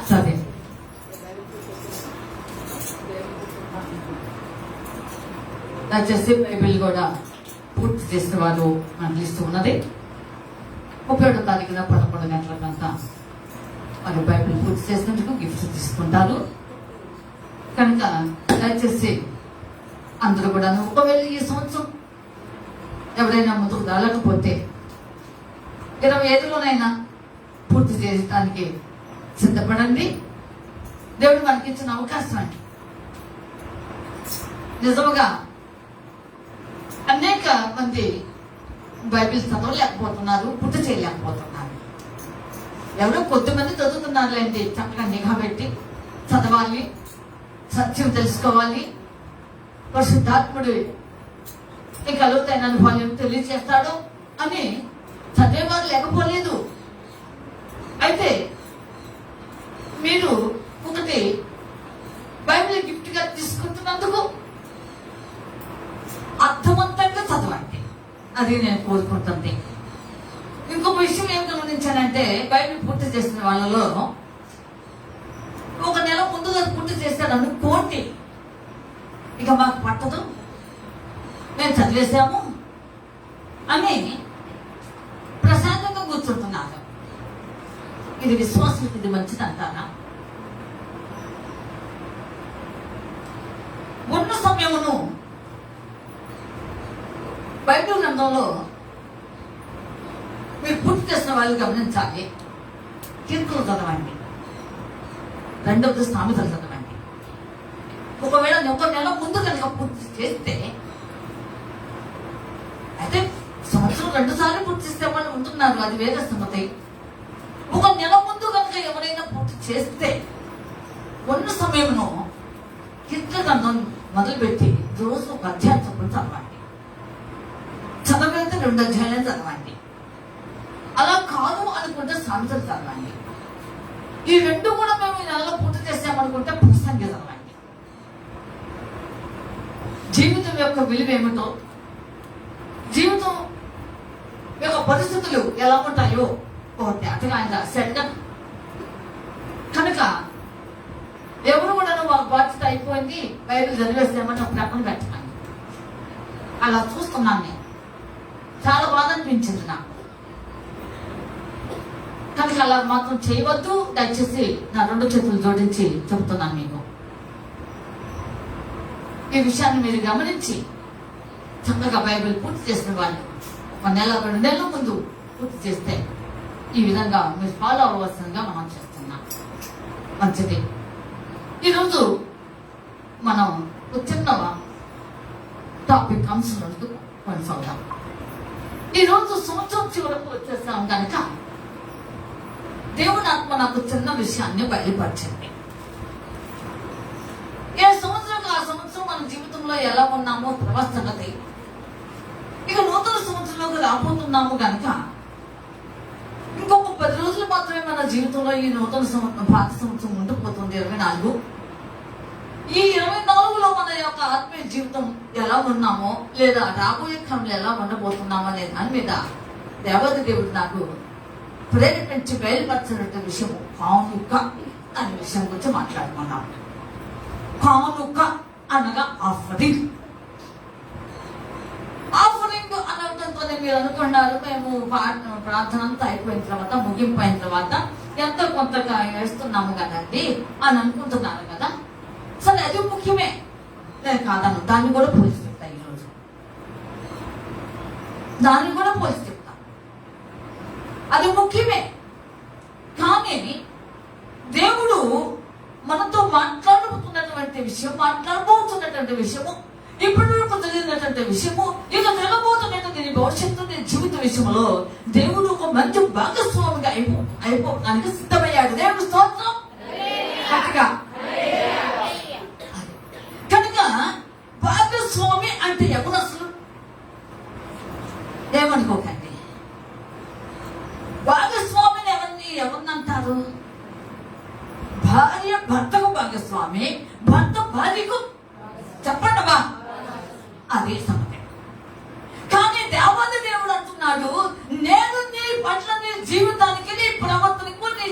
సరే, దయచేసి బైబిల్ కూడా పూర్తి చేసిన వాళ్ళు మనకి లిస్ట్ ఉన్నది. 31వ తారీఖున 11 గంటలకంతా మరి బైబిల్ పూర్తి చేసినందుకు గిఫ్ట్స్ తీసుకుంటారు కనుక దయచేసి అందరూ కూడా ఒకవేళ ఈ సంవత్సరం ఎవరైనా ముందుకు రాలేకపోతే 25లోనైనా పూర్తి చేయడానికి సిద్ధపడండి. దేవుడు మనకి ఇచ్చిన అవకాశం అండి. నిజముగా అనేక మంది బైబిల్ చదవలేకపోతున్నారు, పూర్తి చేయలేకపోతున్నారు. ఎవరో కొద్దిమంది చదువుతున్నారులేండి. చక్కగా నిఘా పెట్టి చదవాలి, సత్యం తెలుసుకోవాలి, పరిశుద్ధాత్ముడు నీకు కలుగుతాయిన అనుభవాలు తెలియజేస్తాడు అని చదివేవారు లేకపోలేదు. అయితే మీరు ఒకటి బైబిల్ గిఫ్ట్ గా తీసుకుంటున్నందుకు అర్థవంతంగా చదవండి, అది నేను కోరుకుంటుంది. ఇంకొక విషయం ఏం గమనించానంటే, బైబిల్ పూర్తి చేసిన వాళ్ళలో 1 నెల ముందుగా పూర్తి చేశాడు అనుకోండి, ఇక మాకు పట్టదు, మేము చదివేశాము అని ప్రశాంతంగా కూర్చుంటున్నారు. ఇది విశ్వాసానికి ఇది మంచిది అంటారా? ఉన్న సమయమును బైబిల్ గ్రంథంలో మీరు పూర్తి చేసిన వాళ్ళు గమనించాలి. కీర్తనలు చదవండి, 2వ సామెతలు చదవండి. ఒకవేళ 1 నెల ముందు కనుక పూర్తి చేస్తే, అయితే సంవత్సరం 2 సార్లు పూర్తి చేస్తే వాళ్ళు ఉంటున్నారు, అది వేరే సంగతి. 1 నెల ముందు కనుక ఎవరైనా పూర్తి చేస్తే ఉన్న సమయంలో కీర్తన గ్రంథం మొదలుపెట్టి రోజు 1 అధ్యాయం చదువుకుని చదవండి. చదవైతే 2 అధ్యాయాలు చదవండి. అలా కాదు అనుకుంటే సామెతలు చదవండి. ఈ 2 కూడా మేము ఈ నెలలో పూర్తి చేసామనుకుంటే పుస్తకంగా చదవండి. జీవితం యొక్క విలువ ఏమిటో, జీవితం యొక్క పరిస్థితులు ఎలా ఉంటాయో ఒకటి అతగా ఆయన రాశాడు కనుక ఎవరు కూడా వాళ్ళ బాధ్యత అయిపోయింది, బైబిల్ చదివేసామని ఒక ప్రకటన పెట్టండి. అలా చూస్తున్నాను నేను, చాలా బాధ అనిపించింది నాకు. కనుక అలా మాత్రం చేయవద్దు. దయచేసి నా 2 చేతులు జోడించి చెబుతున్నాను మీకు. ఈ విషయాన్ని మీరు గమనించి చక్కగా బైబిల్ పూర్తి చేసిన వాళ్ళు 1 నెల 2 నెలల ముందు పూర్తి చేస్తే ఈ విధంగా మీరు ఫాలో అవ్వాల్సిందిగా మనం చేస్తున్నాం. మంచిది. ఈరోజు మనం చిన్న టాపిక్ అంశంలో కొనసాగుదాం. ఈరోజు సంవత్సరం చివరకు వచ్చేసాం కనుక దేవుని ఆత్మ నాకు చిన్న విషయాన్ని బయలుపరిచింది. ఏ సంవత్సరం ఆ సంవత్సరం మన జీవితంలో ఎలా ఉన్నామో తర్వాత సంగతి. ఇక నూతన సంవత్సరంలోకి రాబోతున్నాము కనుక ఇంకొక 10 రోజులు మాత్రమే మన జీవితంలో ఈ నూతన సంవత్సరం, పాత సంవత్సరం ఉండిపోతుంది 24. ఈ 24లో మన యొక్క ఆత్మీయ జీవితం ఎలా ఉన్నామో లేదా రాబోయే కాలంలో ఎలా ఉండబోతున్నామో అనే దాని మీద దేవత దేవుడు నాకు ప్రేరేపించి బయలుపరచిన విషయము కానుక అనే విషయం గురించి మాట్లాడుకున్నాం. కానుక అనగా ఆఫరింగ్. ఆఫరింగ్ అనడంతోనే మీరు అనుకున్నారు మేము ప్రార్థన అంతా అయిపోయిన తర్వాత, ముగింపు అయిన తర్వాత ఎంతో కొంతగా వేస్తున్నాము కదండి అని అనుకుంటున్నారు కదా. సరే, అది ముఖ్యమే, నేను కాదను. దాన్ని కూడా పోల్చి చెప్తా. ఈరోజు దాన్ని కూడా పోల్చి చెప్తా. అది ముఖ్యమే. కానీ దేవుడు మనతో మాట్లాడబోతున్నటువంటి విషయము, ఇప్పుడు జరిగినటువంటి విషయము, ఇక జరగబోతున్నటువంటి భవిష్యత్తు జీవిత విషయంలో దేవుడు ఒక మంచి భాగస్వామిగా అయిపోవడానికి సిద్ధమయ్యాడు. దేవుడు స్తోత్రం. కనుక భాగస్వామి అంటే ఎవరు అసలు? ఏమనుకోకండి. భాగస్వామిని ఎవరినంటారు? భార్య భర్తకు భాగస్వామి, భర్త భార్యకు. చెప్పండమ్మా, అదే సంగతి. కానీ దేవాది దేవుడు అంటున్నాడు, నేను నీ పట్ల, నీ జీవితానికి, నీ ప్రవర్తనకు, నీ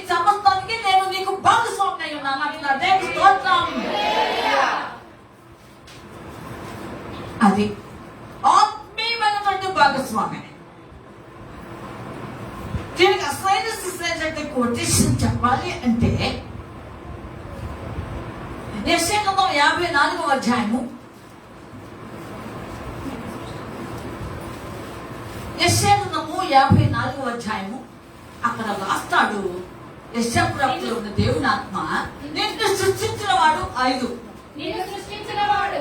కొటేషన్ చెప్పాలి అంటే యెషయా గ్రంథం 54వ అధ్యాయము, యెషయా గ్రంథము 54వ అధ్యాయము. అక్కడ రాస్తాడు యెషయా ప్రవక్తలో ఉన్న దేవుని ఆత్మ, నిన్ను సృష్టించిన వాడు 5, నిన్ను సృష్టించిన వాడు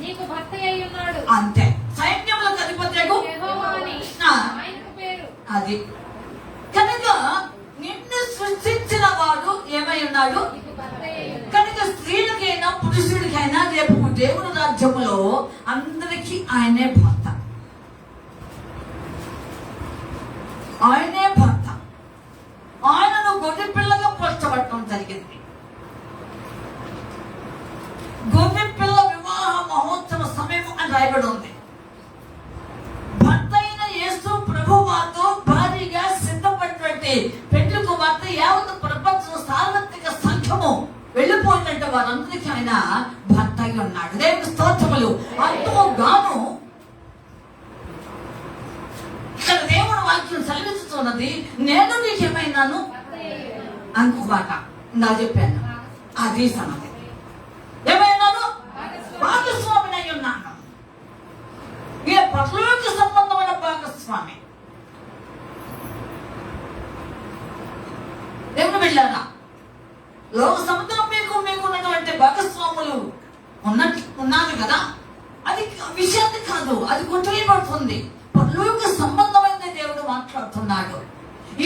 నీకు భర్త అయి ఉన్నాడు. అంతే. సైన్యములకు అధిపత్యకు యెహోవా అని ఆయనకు పేరు. అది కనుక నిన్ను సృష్టించిన వాడు ఏమై ఉన్నాడు? నీకు భర్త అయి ఉన్నాడు. కనుక స్త్రీలకైనా పురుషుడికైనా రేపు దేవుని రాజ్యములో అందరికీ ఆయనే భర్త, ఆయనే భర్త. ఆయనను గొర్రె పిల్లగా పోల్చబడటం జరిగింది. గొర్రె పిల్ల వివాహ మహోత్సవ సమయం అని రాయబడి ఉంది. భర్త అయిన యేసు ప్రభువారితో భారీగా సిద్ధపడినటువంటి పెళ్లి కుమార్తె యావత్ ప్రపంచ సార్వత్రిక సంఘము వెళ్ళిపోయినట్టు వారందరికీ ఆయన భర్త అయి ఉన్నాడు. దేవుని స్తోత్రములు. అంతకు గాను ఇక్కడ దేవుని వాక్యం సెలవిస్తున్నది, నేను నీకేమైనాను ఇంకొక మాట నా చెప్పాను. అది సంగతి. ఏమైనాను? భాగస్వామిని అయి ఉన్నాను. ఏ పరలోక సంబంధమైన భాగస్వామి. దేవుని బిడ్డలారా, లోక సముద్రం మీకు ఉన్నటువంటి భాగస్వాములు ఉన్నారు కదా, అది విషయాన్ని కాదు, అది కొట్టేయబడుతుంది. పరలోక సంబంధమైన దేవుడు మాట్లాడుతున్నాడు.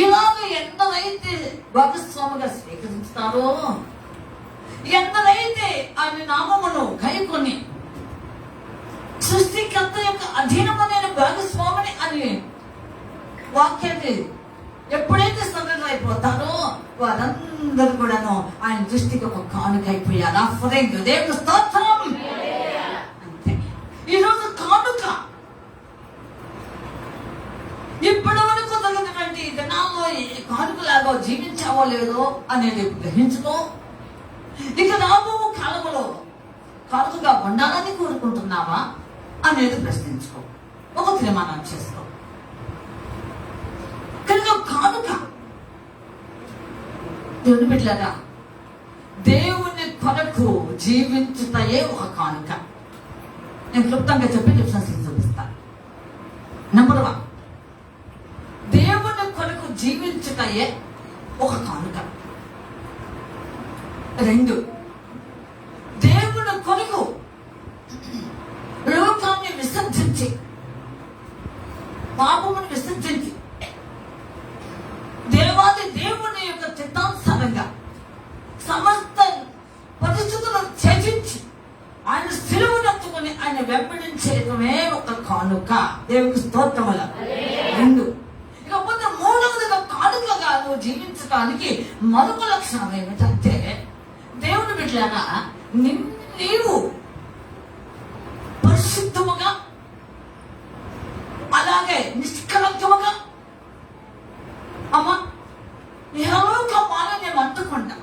ఇలాగ ఎందరైతే భాగస్వామిగా స్వీకరిస్తారో, ఎందరైతే ఆయన నామమును కైకొని సృష్టికర్త యొక్క అధీనము నేను భాగస్వామిని అని వాక్యాన్ని ఎప్పుడైతే సరెండర్ అయిపోతారో వారందరూ కూడాను ఆయన దృష్టికి ఒక కానుక అయిపోయారు. ఆఫరింగ్. దేవుని స్తోత్రం. అంతే. ఈరోజు కానుక ఇప్పటి వరకు జరిగినటువంటి దినాల్లో కానుకలాగా జీవించావో లేదో అనేది గ్రహించుకో. ఇక రాబో కాలంలో కానుకగా ఉండాలని కోరుకుంటున్నావా అనేది ప్రశ్నించుకో. ఒక తీర్మానం చేసుకో. కనుక కానుక దేవుని బిడ్డలారా, దేవుని కొరకు జీవించుటయే ఒక కానుక. నేను క్లుప్తంగా చెప్పి డిఫరెన్స్ చూపిస్తాను. నంబర్ 1, దేవుని కొరకు జీవించుటయే ఒక కానుక. 2, దేవుని కొరకు లోకాన్ని విసర్జించి, పాపమును విసర్జించి, దేవాది దేవుని యొక్క చిత్తానుసారంగా సమస్త పరిస్థితులను త్యజించి ఆయన సిలువనెత్తుకుని ఆయన వెంబడించేయడమే ఒక కానుక. దేవునికి స్తోత్రముల. 2, ఇకపోతే 3వదిగా కానుకగా నువ్వు జీవించడానికి మరొక లక్షణం ఏమిటంటే, దేవుని బిడ్డలారా, నీవు పరిశుద్ధముగా అలాగే నిష్కలంకముగా అమ్మా ఇహలోక మాలిన్యం అంటుకుండా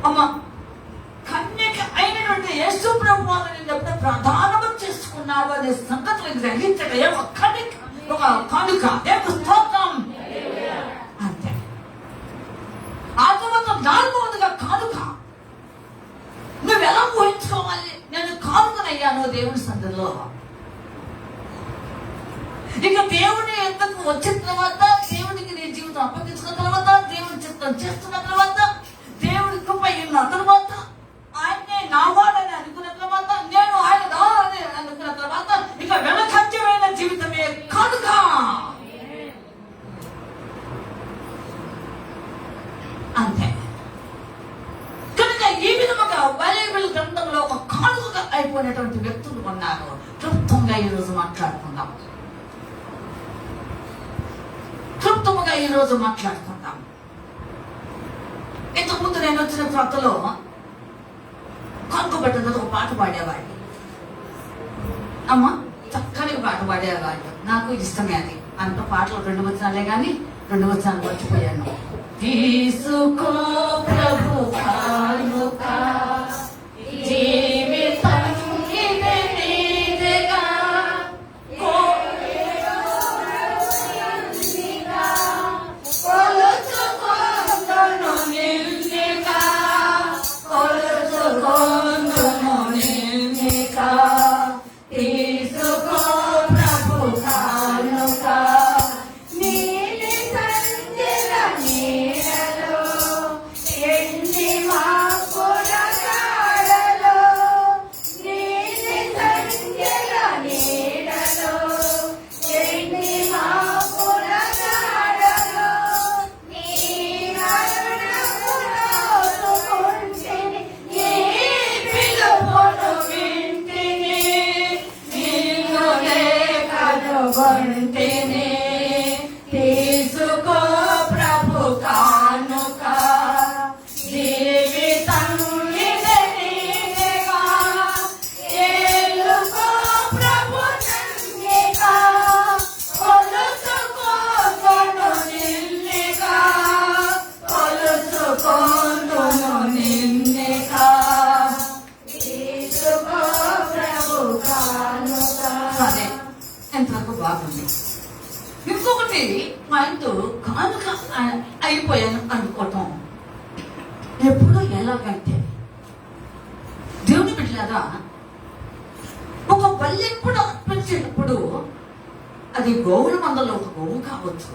అమ్మా కన్యక అయినటువంటి యేసు ప్రభువుని ఎప్పుడు ప్రధానము చేసుకున్నావు అనే సంగతులు గ్రహించడే ఒక కానుక. స్తోత్రం. అంతే. ఆ తర్వాత 4వదిగా కానుక. నువ్వు ఎలా ఊహించుకోవాలి నేను కానుకనయ్యాను దేవుని సందులో? ఇక దేవుని ఎంతకు వచ్చిన తర్వాత, దేవునికి నీ జీవితం అప్పగించుకున్న తర్వాత, దేవుని చిత్తం చేస్తున్న తర్వాత, దేవుడి కృప ఉన్న తర్వాత, ఆయన్నే నావాడని అనుకున్న తర్వాత, నేను ఆయన దాని అనుకున్న తర్వాత, ఇక వెనకంజమైన జీవితమే కానుక. అంతే. కనుక ఈ విధముగా బైబిల్ గ్రంథంలో ఒక కానుకగా అయిపోయినటువంటి వ్యక్తులు ఉన్నారు. క్లుప్తంగా ఈరోజు మాట్లాడుకుందాం. ఇంతకుముందు నేను వచ్చిన కొత్తలో కానుకబెట్టతో ఒక పాట పాడేవాడిని. అమ్మ చక్కని పాట పాడేవాడు. నాకు ఇష్టమే అది. అంత పాటలు 2 వచనాలే కానీ 2 వచనాలు మర్చిపోయాను. తీసుకో ప్రభు కానుక, జీవితం ఇదే నీదేగా, ఓ అంటూ కానుక అయిపోయాను అనుకోవటం ఎప్పుడు ఎలాగంటే దేవుని బిడ్డలారా ఒక బల్లెప్పుడు అర్పించేటప్పుడు అది గోవుల మందలో ఒక గోవు కావచ్చు,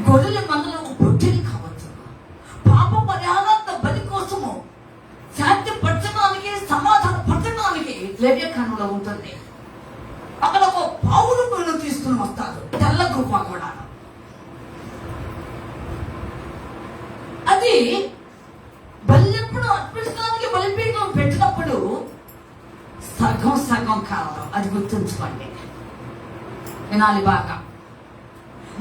గొర్రెల మందలో ఒక బొట్టెలు కావచ్చు. పాప పరిహారార్థ బలి కోసము శాంతి పరచడానికి సమాధాన పరచడానికి లేవ్యకాండంలో ఉంటుంది. అక్కడ ఒక పావులు పనులు తీసుకుని వస్తారు, తెల్ల గుహ కూడా. అది బల్లెప్పుడు అర్పించడానికి బలిపీఠం పెట్టినప్పుడు సగం సగం కావడం, అది గుర్తుంచుకోండి, వినాలి బాగా.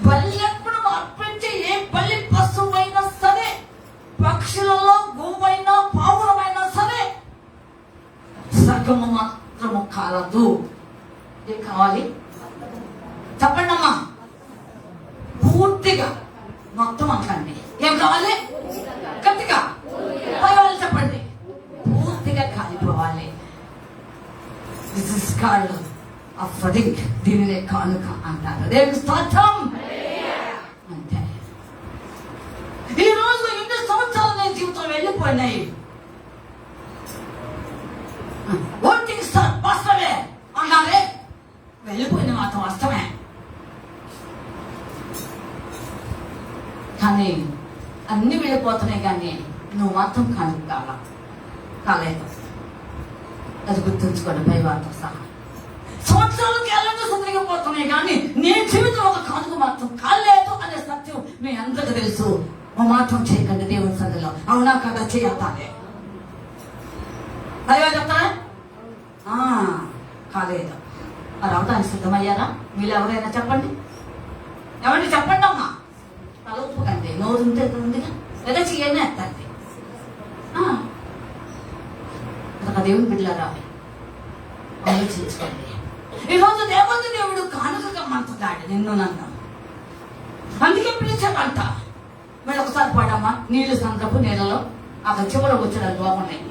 బల్లెప్పుడు అర్పించే ఏ బలి పశువైనా సరే, పక్షులలో గోవైనా పావులమైనా సరే, సగము మాత్రము కాలదు. ఏం కావాలి చెప్పండి అమ్మా, పూర్తిగా మొత్తం అంటండి. ఏం కావాలి గట్టిగా వాళ్ళు చెప్పండి, పూర్తిగా కాలిపోవాలి. దిస్ ఇస్ కాల్డ్ అఫరింగ్, దీనినే కానుక అంటారు. దేవుని స్తోత్రం. అంతే. ఈ రోజు 8 సంవత్సరాలు నేను జీవితం వెళ్ళిపోయినాయి. ఓటింగ్ సార్ వాస్తవే అన్నారే, వెళ్ళిపోయిన మాత్రం వాస్తవమే. కానీ అన్ని వెళ్ళిపోతున్నాయి, కానీ నువ్వు మాత్రం కాలేదు. అది గుర్తుంచుకోండి. పైవారితో సహా సంవత్సరాలు కేవలంగా సుందరిగిపోతున్నాయి, కానీ నీ జీవితం ఒక కానుక మాత్రం కాలేదు అనే సత్యం మీ అందరికీ తెలుసు. మా మాత్రం చేయకండి దేవుని సందులో. అవునా కదా? చేయాలి. పైవా చెప్తారా? కాలేదు. మరి అవడానికి సిద్ధమయ్యారా? మీరు ఎవరైనా చెప్పండి, ఎవరిని చెప్పండి అమ్మా. తలొప్పుకండి, నోరు ఉంటే ఉందిగా, లేదా చేయనే ఎత్తండి. దేవుని బిడ్డలారా, ఆలోచించుకోండి. ఈరోజు దేవుడు కానుకగా మంటున్నాడు నిన్ను నన్ను. అందుకే పిలిచాడంట. మీరు ఒకసారి పాడమ్మా, నీళ్ళు సంద్రపు నీళ్ళలో అక్కడ చివర వచ్చాడు బాగున్నాయి.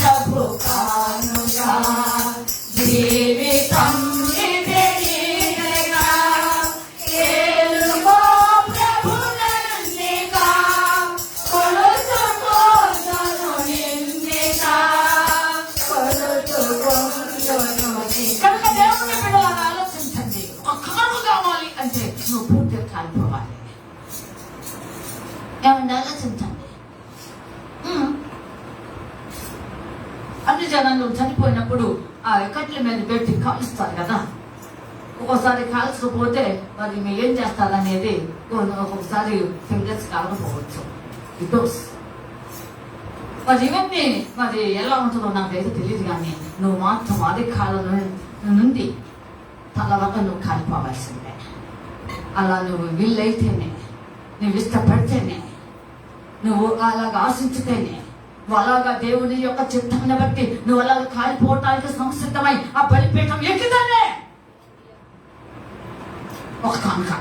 ప్రభు కానుక జీవితం కనుక దేవుని బిడ్డలారా ఆలోచించండి. ఒక కాను కావాలి అంటే నువ్వు పూర్తిగా కాలిపోవాలి. ఏమంటే ఆలోచించండి. అన్ని జనాలు చనిపోయినప్పుడు ఆ ఎక్కట్ల మీద పెట్టి కాలుస్తారు కదా. ఒక్కోసారి కాల్చకపోతే మరి మీరు ఏం చేస్తారనేది ఒక్కొక్కసారి ఫింగర్స్ కాలకపోవచ్చు. ఇటోస్ మరి ఇవన్నీ మరి ఎలా ఉంటుందో నాకైతే తెలియదు, కానీ నువ్వు మాత్రం అదే కాలం నుండి తల వల్ల నువ్వు కాలిపోవాల్సిందే. అలా నువ్వు వీళ్ళైతేనే, నువ్వు ఇష్టపడితేనే, నువ్వు అలాగ ఆశించితేనే, నువ్వు అలాగా దేవుని యొక్క చిత్తాన్ని బట్టి నువ్వు అలాగ కాలిపోవటానికి సంసిద్ధమై ఆ బలిపీఠం ఎక్కితేనే ఒక కానుక.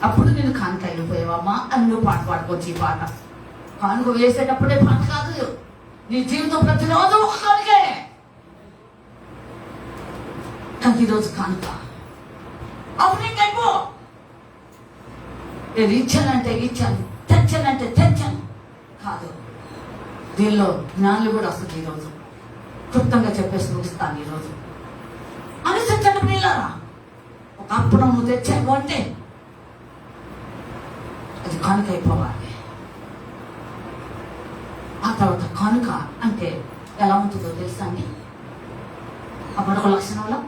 అప్పుడు నేను కానుక అయిపోయావమ్మా అని నువ్వు పాట పాడుకోవచ్చు. ఈ పాట కానుక వేసేటప్పుడే పాట కాదు, నీ జీవితం ప్రతిరోజు ఒక కానుకే. కానీ ఈరోజు కానుక అప్పుడు నీకైపో. నేను ఇచ్చానంటే ఇచ్చాను, తెచ్చానంటే తెచ్చాను కాదు. దీనిలో జ్ఞానులు కూడా వస్తుంది. ఈరోజు క్లుప్తంగా చెప్పేసి ముగిస్తాను. ఈరోజు అనుసరించండి ప్రియులారా. ఒక అప్పుడు నువ్వు తెచ్చావు అంటే అది కానుక అయిపోవాలి. ఆ తర్వాత కానుక అంటే ఎలా ఉంటుందో తెలుసా అండి? ఆ మరొక లక్షణంలో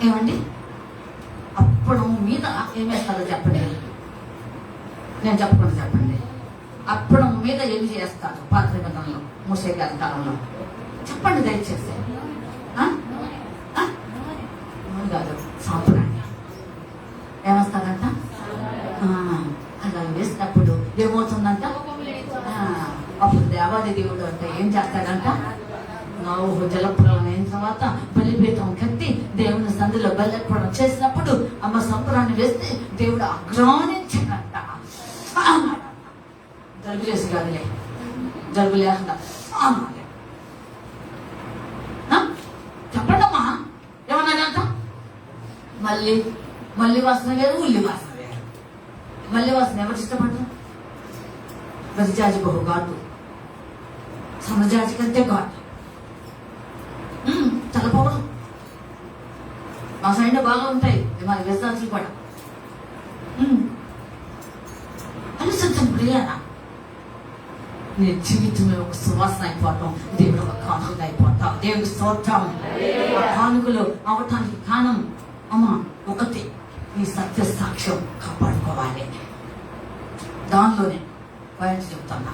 ఏమండి, అప్పడం మీద ఏం వేస్తారో చెప్పండి. నేను చెప్పకుండా చెప్పండి. అప్పడం మీద ఏమి చేస్తారు పాత నిబంధనలో, మోసే గారి కాలంలో? చెప్పండి దయచేసి. కాదు, సాంప్రదాయం. దేవాది దేవుడు అంటే ఏం చేస్తాడంట? నోవహు జలప్రలయం అయిన తర్వాత బలిపీఠం కట్టి దేవుని సంధిలో బలిపీఠం చేసినప్పుడు అమ్మ సంపురాన్ని వేస్తే దేవుడు ఆగ్రానించాడంట. జలుబు చేసి కాదులే, జలుబు లేకుండా చెప్పండమ్మా. ఏమన్నాడంట? మళ్ళీ వాసన వేరు, ఉల్లి వాసన వేరు. మళ్ళీ వాసన ఎవరు ఇష్టపడరు? గజజాజి బహు ఘాటు, సమజాజి కంటే ఘాటు, చాలా పౌరు. మా సైడ్ బాగా ఉంటాయి మరి గజజాజులు కూడా. అనుసరించం ప్రియానా, నీ జీవితంలో ఒక సువాసన అయిపోవటం, దేవుడు ఒక కానుకగా అయిపోతాం. దేవుడి స్తోత్రం. ఆ కానుకలు అవటానికి కారణం అమ్మా ఒకటి, నీ సత్య సాక్ష్యం కాపాడుకోవాలి. దానిలోనే బయట చెప్తున్నా,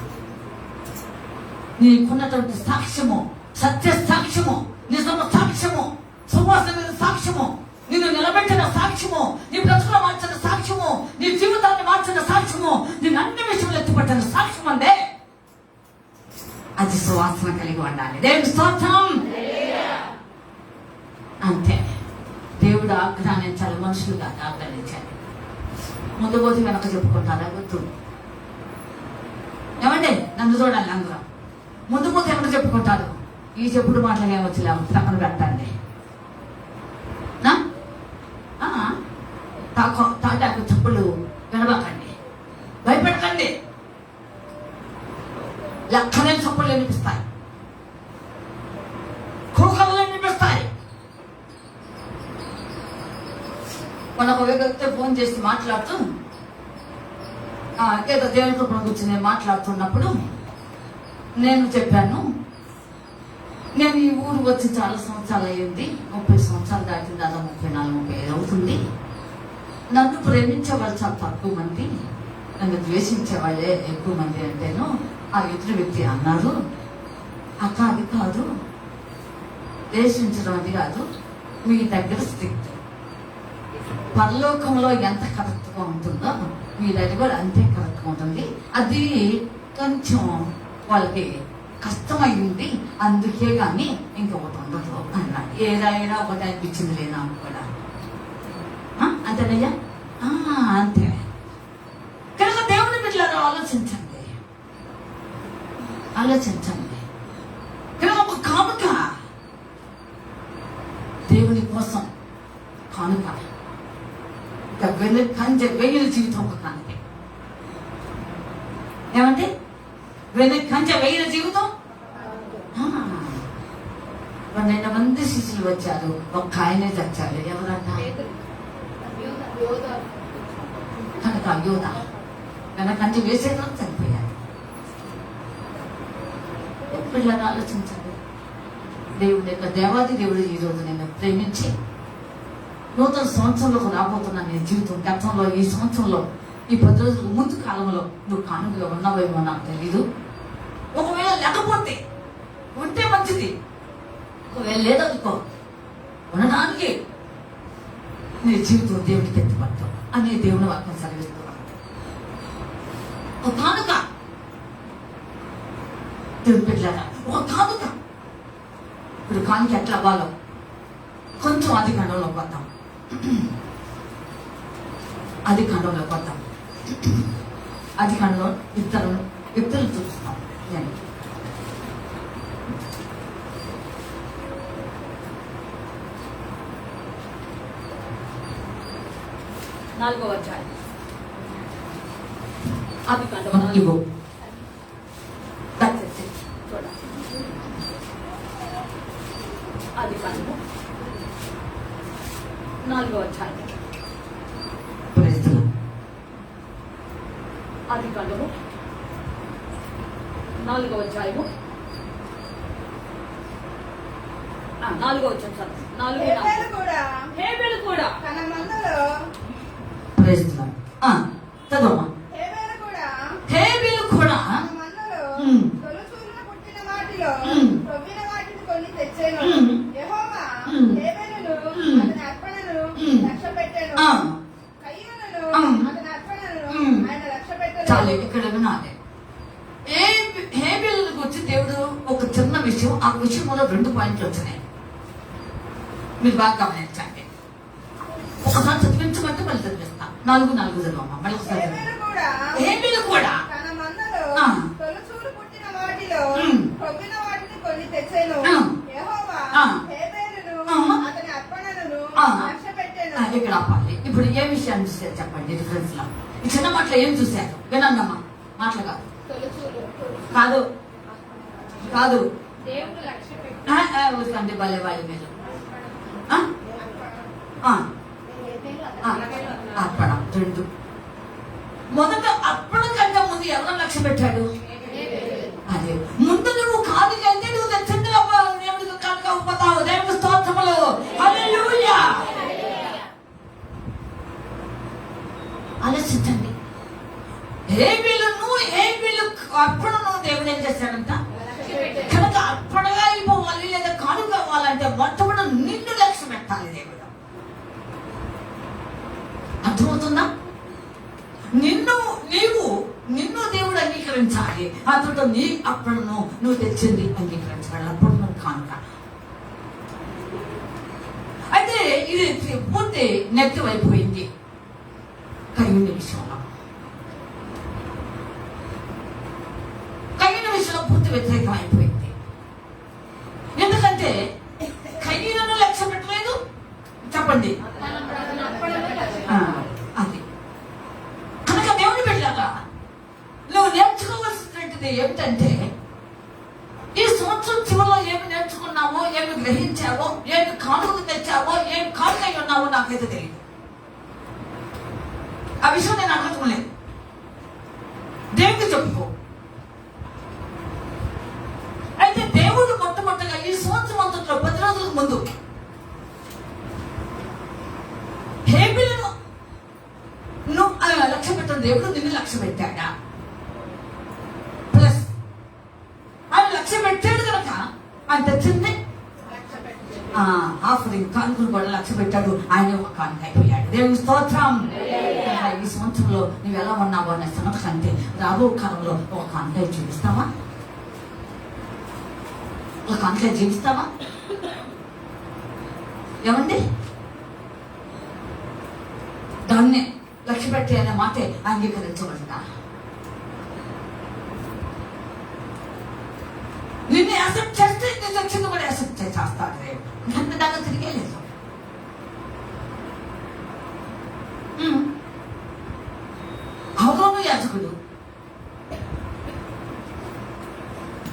నీకున్నటువంటి సాక్ష్యము, సత్య సాక్ష్యము, నిజము సాక్ష్యము, సువాసన సాక్ష్యము, నిన్ను నిలబెట్టిన సాక్ష్యము, నీ బ్రతుకులు మార్చిన సాక్ష్యము, నీ జీవితాన్ని మార్చిన సాక్ష్యము, నేను అన్ని విషయంలో ఎత్తిపట్టిన సాక్ష్యం అందే అది సువాసన కలిగి ఉండాలి. దేవుడి స్తోత్రం. అంతే, దేవుడు ఆగ్రహించాలి, మనుషులుగా ఆగ్రహించాలి. ముందు పోతే వెనక చెప్పుకుంటారా? వద్దు. ఏమండి, నన్ను చూడాలి అందరూ. ముందు పోతే వెనక చెప్పుకుంటారు. ఈ చెప్పుడు మాటలు ఏమొచ్చులే, పక్కన పెట్టండి. తాటాకు చెప్పులు వినబాకండి, భయపెట్టకండి. లక్షలైన చప్పులు వినిపిస్తాయి, కూకలు వినిపిస్తాయి. మనకు వ్యక్తి ఫోన్ చేసి మాట్లాడుతూ ఏదో దేవుని కృపణ గురించి నేను మాట్లాడుతున్నప్పుడు నేను చెప్పాను, నేను ఈ ఊరు వచ్చి చాలా సంవత్సరాలు అయ్యింది, 30 సంవత్సరాలు దాటింది, దాదాపు 34-35 అవుతుంది. నన్ను ప్రేమించే వాళ్ళు చాలా తక్కువ మంది, నన్ను ద్వేషించే వాళ్ళే ఎక్కువ మంది. అంటేను ఆ ఎదురు వ్యక్తి అన్నారు, అక్క అది కాదు, ద్వేషించడం అది కాదు, మీ దగ్గర స్ట్రిక్ట్. పరలోకంలో ఎంత కరెక్ట్గా ఉంటుందో మీ దగ్గర కూడా అంతే కరెక్ట్గా ఉంటుంది. అది కొంచెం వాళ్ళకి కష్టమైంది, అందుకే కానీ ఇంకొకటి ఉండదు అన్న. ఏదైనా ఒకటి అనిపించింది లేదా కూడా. అంతేనయ్యా? అంతే. కనుక దేవుని బిడ్డలారా ఆలోచించండి. కనుక ఒక కానుక దేవుని కోసం, కానుక వెయ్యిల జీవితం ఒక కానుక. ఏమంటే వెయ్యిల జీవితం. 12 మంది శిష్యులు వచ్చారు, ఒక్క ఆయనే చచ్చాడు. ఎవరన్నా? కనుక యోధ కంచె వేసేదో చనిపోయారు. పిల్లలు ఆలోచించండి. దేవుడి యొక్క దేవాది దేవుడు ఈ రోజు నేను ప్రేమించి నూతన సంవత్సరంలోకి రాబోతున్నా. నీ జీవితం గతంలో, ఈ సంవత్సరంలో, ఈ 10 రోజుల ముందు కాలంలో నువ్వు కానుకగా ఉన్నావేమో నాకు తెలీదు. ఒకవేళ లేకపోతే ఉంటే మంచిది, ఒకవేళ లేదనుకో, ఉండడానికి నీ జీవితం దేవుడికి ఎత్తుపడతావు అని దేవుని వాక్యం సెలవిస్తున్నాను. ఒక కానుక దేవుడి పెట్టలేదా? ఒక కానుక. ఇప్పుడు కానుక ఎట్లా అవ్వాలో కొంచెం ఆది కాండంలోకి వద్దాం. ఆది కాండంలో ఇద్దరు చూస్తున్నాం. నేను 4వ అధ్యాయం ఆది కాండం 4. ఆది కాండము 4వ అధ్యాయం. ఆది కాండము 4వ అధ్యాయము 4వ వచనం సార్. హేబెలు కూడా తన మందలో చదవమ్మా. హేబెలు కూడా తన మందలో తొలిచూలున పుట్టిన వాటిలో తొవ్విన వాటిని కొన్ని తెచ్చాను. యెహోవా హేబెలును అతని అర్పణను లక్ష్యపెట్టెను, కయీనును అతని అర్పణను ఆయన లక్ష్యపెట్టలేదు. చాలు, ఇక్కడ వినాలి. హేబెలు గురించి విషయం, ఆ విషయంలో 2 పాయింట్లు వచ్చినాయి. మీరు బాగా గమనించండి. ఒకసారి చదివించమంటే మళ్ళీ చదివిస్తా. 4 చదవమ్మా. మళ్ళీ ఒకసారి హేబేలు కూడా తన మందలో ఆ. తొలచూలు పుట్టిన వాటిలో ఉమ్. క్రొవ్విన వాటిని కొన్ని తెచ్చెను. ఆ. యెహోవా ఆ. హేబేలును ఆ. అతని అర్పణలను ఆ. లక్ష్యపెట్టెను. ఇక్కడ ఆపాలి. ఇప్పుడు ఏ విషయాన్ని చూసారు చెప్పండి డిఫరెన్స్ లో. ఈ చిన్న మాటలు ఏం చూశారు? వినండమ్మా. మాటలు కాదు కాదు కాదు దేవుడు లక్ష్య పెట్టి వస్తుంది భలే వాళ్ళు మీరు. అర్పణ 2. మొదట అర్పణ కంటే ముందు ఎవరు లక్ష్య పెట్టాడు? అదే ముందు నువ్వు కాదు కంటే నువ్వు తెచ్చింది దేవుడికి కనుక అవ్వతావు. దేవుడి స్తోత్రములు. హల్లెలూయా. ఆలోచించండి. హేబేలు అర్పణను దేవుడు ఏం చేశాడంట? కనుక అర్పణగా అయిపోవాలి లేదా కాను కావాలంటే మొట్టమొదటి నిన్ను లక్ష్య పెట్టాలి దేవుడు. అర్థమవుతుందా? నిన్ను దేవుడు అంగీకరించాలి. ఆ తర్వాత నీ అర్పణను నువ్వు తెచ్చింది అంగీకరించాలి. అర్పణను కానుక. అయితే ఇది పూర్తి నెగిటివ్ అయిపోయింది కయ్యూని విషయంలో. కయ్యూని విషయంలో పూర్తి వ్యతిరేకం అయిపోయింది. ఎందుకంటే కయ్యూను లక్ష్య పెట్టలేదు. చెప్పండి. అది కనుక దేవుని బిడ్డలారా, నువ్వు నేర్చుకోవాల్సినది ఏమిటంటే ఈ సంవత్సరం చివరిలో ఏమి నేర్చుకున్నావో, ఏమి గ్రహించావో, ఏమి కానుకలు తెచ్చావో, ఏమి కానుకై ఉన్నావో నాకైతే తెలియదు. ఆ విషయం నేను అడగలేదు. దేవుడికి చెప్పుకో. అయితే దేవుడు మొట్టమొదటిగా ఈ సంవత్సరం అంతట్లో 10 రోజులకు ముందు హేబేలును నువ్వు లక్ష్య పెట్టిన దేవుడు నిన్ను లక్ష్య పెట్టాడా? ప్లస్ ఆయన లక్ష్య పెట్టాడు కనుక ఆయన తెచ్చింది ఆఫరింగ్ కానుకలు కూడా లక్ష్య పెట్టాడు. ఆయన ఒక కానుక అయిపోయాడు. దేవుని స్తోత్రం. ఈ సంవత్సరంలో నువ్వు ఎలా ఉన్నావో అనే సంగతి కంటే రాబో కాలంలో ఒక కానుక జీవిస్తావా? ఒక కానుక జీవిస్తావా? ఏమండి? దాన్ని లక్ష్య పెట్టి అనే మాటే అంగీకరించబడతా. నిన్ను యాక్సెప్ట్ చేస్తే నీ లక్ష్యం కూడా యాక్సెప్ట్ చేస్తాడు దేవుడు. ఇంకంత దాకా తిరిగే లేదు. అవును యాజకుడు,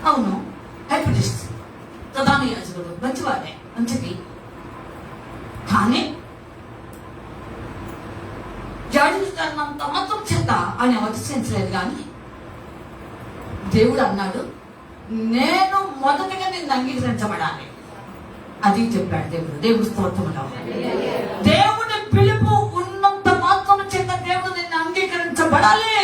అవును హైపిటిస్ట్ ప్రధాన యాజకుడు మంచివాడే, మంచిది. కానీ జాడినంత మాత్రం చేత ఆయన అతిశయించలేదు. కానీ దేవుడు అన్నాడు, నేను మొదటగా నిన్ను అంగీకరించబడాలి. అది చెప్పాడు దేవుడు. దేవుడు స్తోత్రములు. దేవుని పిలుపు ఉన్నంత మాత్రం చేత దేవుడు నిన్ను అంగీకరించబడాలి.